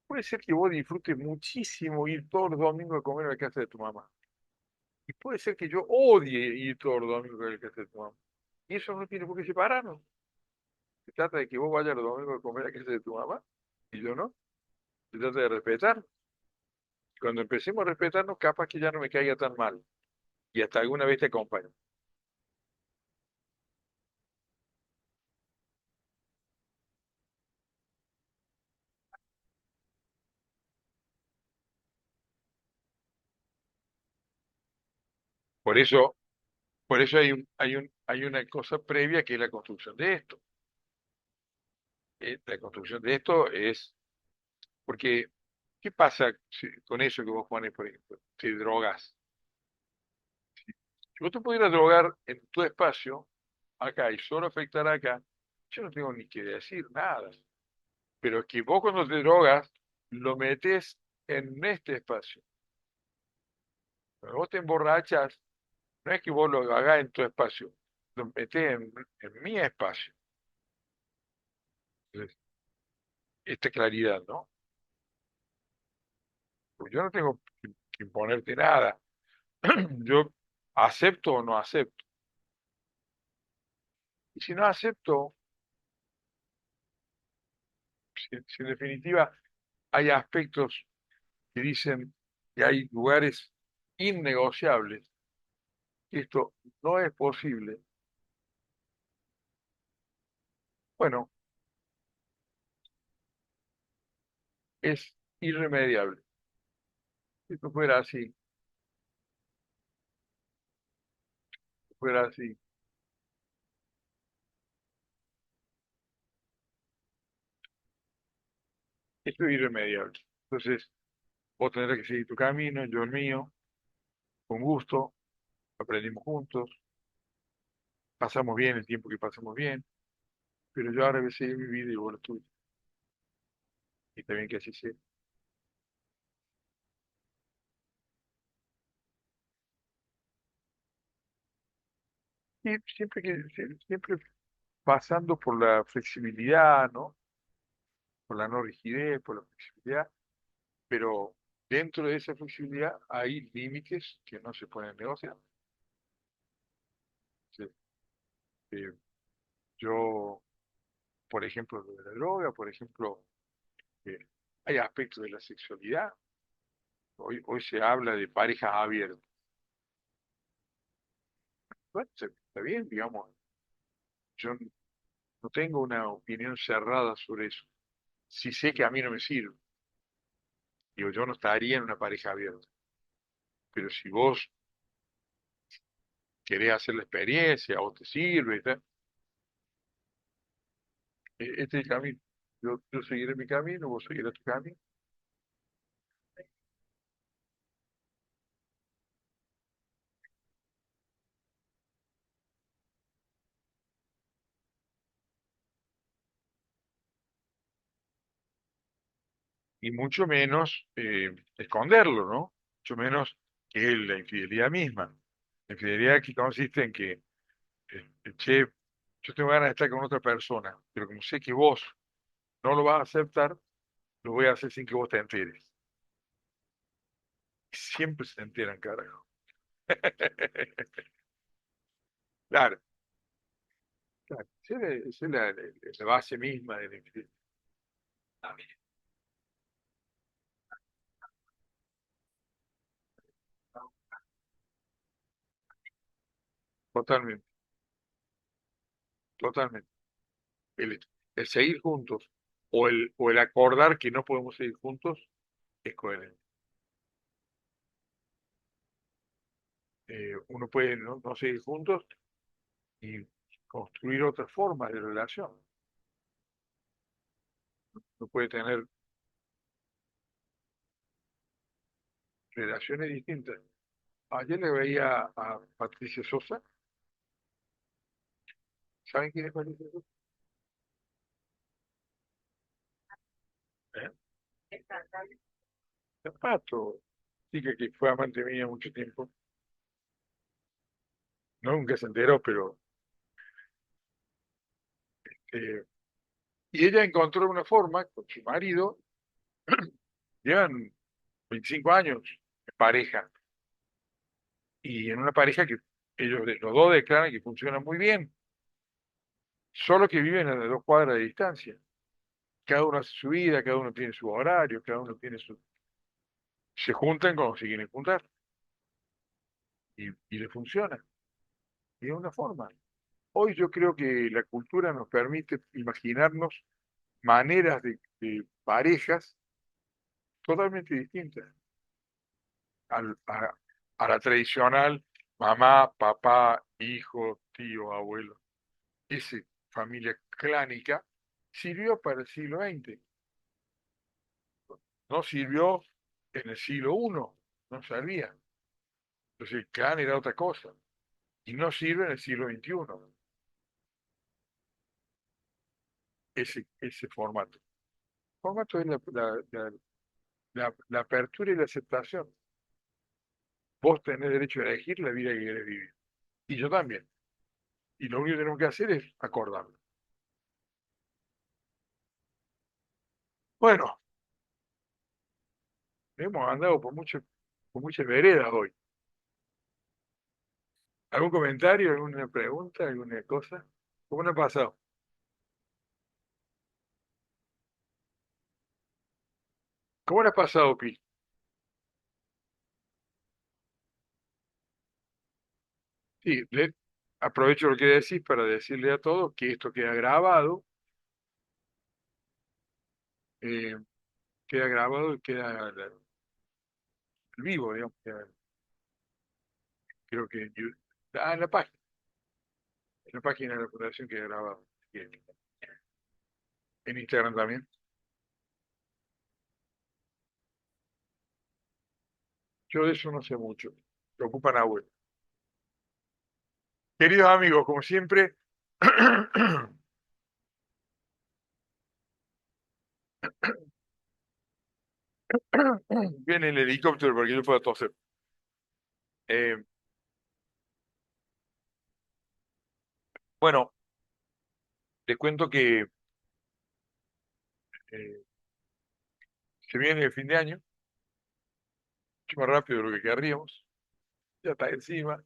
Speaker 1: Puede ser que vos disfrutes muchísimo ir todos los domingos a comer a la casa de tu mamá. Y puede ser que yo odie ir todos los domingos a la casa de tu mamá. Y eso no tiene por qué separarnos. Se trata de que vos vayas los domingos a comer a la casa de tu mamá y yo no. Se trata de respetar. Cuando empecemos a respetarnos, capaz que ya no me caiga tan mal. Y hasta alguna vez te acompaño. Por eso, por eso hay una cosa previa que es la construcción de esto. La construcción de esto es, porque, ¿qué pasa con eso que vos pones, por ejemplo? Si drogas. Si vos te pudieras drogar en tu espacio, acá, y solo afectar acá, yo no tengo ni que decir nada. Pero es que vos cuando te drogas, lo metes en este espacio. Cuando vos te emborrachas, no es que vos lo hagas en tu espacio, lo metés en mi espacio. Entonces, esta claridad, ¿no? Porque yo no tengo que imponerte nada. Yo acepto o no acepto. Y si no acepto, si en definitiva hay aspectos que dicen que hay lugares innegociables, que esto no es posible, bueno, es irremediable. Si esto fuera así, esto es irremediable. Entonces, vos tendrás que seguir tu camino, yo el mío, con gusto, aprendimos juntos, pasamos bien el tiempo que pasamos bien, pero yo ahora voy a seguir mi vida y vos la tuya. Y también que así sea. Y siempre pasando por la flexibilidad, ¿no? Por la no rigidez, por la flexibilidad, pero dentro de esa flexibilidad hay límites que no se pueden negociar. Sí, eh, yo, por ejemplo, lo de la droga, por ejemplo, eh, hay aspectos de la sexualidad. Hoy se habla de parejas abiertas. Bueno, está bien, digamos, yo no tengo una opinión cerrada sobre eso. Si sé que a mí no me sirve, digo, yo no estaría en una pareja abierta. Pero si vos querés hacer la experiencia o te sirve, este es el camino. Yo seguiré mi camino, vos seguirás tu camino. Y mucho menos esconderlo, ¿no? Mucho menos que la infidelidad misma. La infidelidad que consiste en que, che, yo tengo ganas de estar con otra persona, pero como sé que vos no lo vas a aceptar, lo voy a hacer sin que vos te enteres. Y siempre se enteran, carajo. Claro, claro. Esa es la base misma de la infidelidad. Totalmente, totalmente. El, el seguir juntos o el acordar que no podemos seguir juntos es coherente. Uno puede no seguir juntos y construir otras formas de relación. Uno puede tener relaciones distintas. Ayer le veía a Patricia Sosa. ¿Saben quién es Patricia Sosa? ¿Eh? Zapato, chica que fue amante mía mucho tiempo. Nunca se enteró, pero... eh, y ella encontró una forma con su marido, llevan 25 años de pareja, y en una pareja que los dos declaran que funciona muy bien, solo que viven a 2 cuadras de distancia. Cada uno hace su vida, cada uno tiene su horario, cada uno tiene su... Se juntan cuando se quieren juntar y le funciona. Y es una forma. Hoy yo creo que la cultura nos permite imaginarnos maneras de parejas totalmente distintas a la tradicional mamá, papá, hijo, tío, abuelo. Esa familia clánica sirvió para el siglo XX, no sirvió en el siglo I, no servía. Entonces el clan era otra cosa y no sirve en el siglo XXI ese formato. El formato es la apertura y la aceptación. Vos tenés derecho a elegir la vida que querés vivir. Y yo también. Y lo único que tenemos que hacer es acordarlo. Bueno, hemos andado por muchas veredas hoy. ¿Algún comentario, alguna pregunta, alguna cosa? ¿Cómo no ha pasado? ¿Cómo le ha pasado, Pi? Sí, aprovecho lo que decís para decirle a todos que esto eh, queda grabado y queda vivo, digamos. Creo que en la página de la Fundación queda grabado. Y en Instagram también. Yo de eso no sé mucho. Me ocupan abuelo. Queridos amigos, como siempre, viene el helicóptero para que yo pueda toser. Eh, bueno, les cuento que eh, se viene el fin de año, mucho más rápido de lo que querríamos. Ya está encima.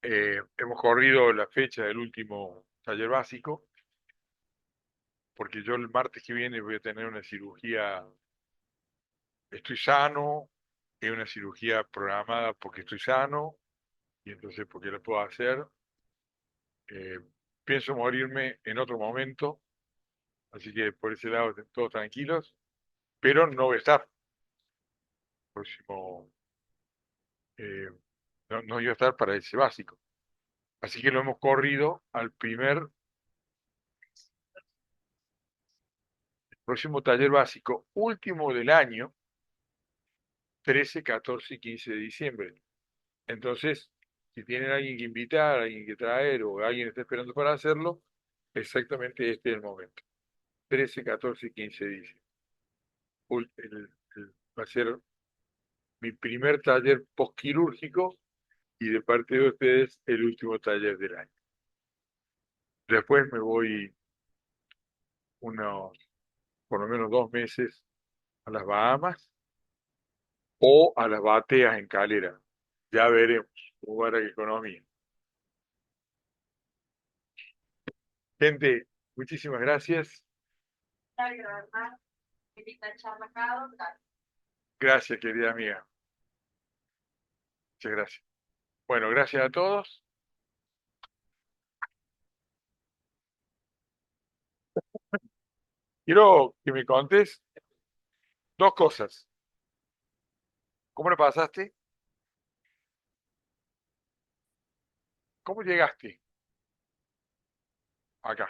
Speaker 1: Hemos corrido la fecha del último taller básico, porque yo el martes que viene voy a tener una cirugía. Estoy sano, es una cirugía programada porque estoy sano y entonces porque la puedo hacer. Eh, Pienso morirme en otro momento, así que por ese lado estén todos tranquilos, pero no voy a estar. Próximo, eh, no voy a estar para ese básico. Así que lo hemos corrido al próximo taller básico último del año, 13, 14 y 15 de diciembre. Entonces, si tienen a alguien que invitar, a alguien que traer o alguien está esperando para hacerlo, exactamente este es el momento. 13, 14 y 15 de diciembre. Va a ser mi primer taller postquirúrgico y de parte de ustedes el último taller del año. Después me voy unos, por lo menos 2 meses a las Bahamas o a las Bateas en Calera. Ya veremos cómo va la economía. Gente, muchísimas gracias. Gracias, querida amiga. Muchas gracias. Bueno, gracias a todos. Quiero que me contes dos cosas. ¿Cómo lo pasaste? ¿Cómo llegaste acá?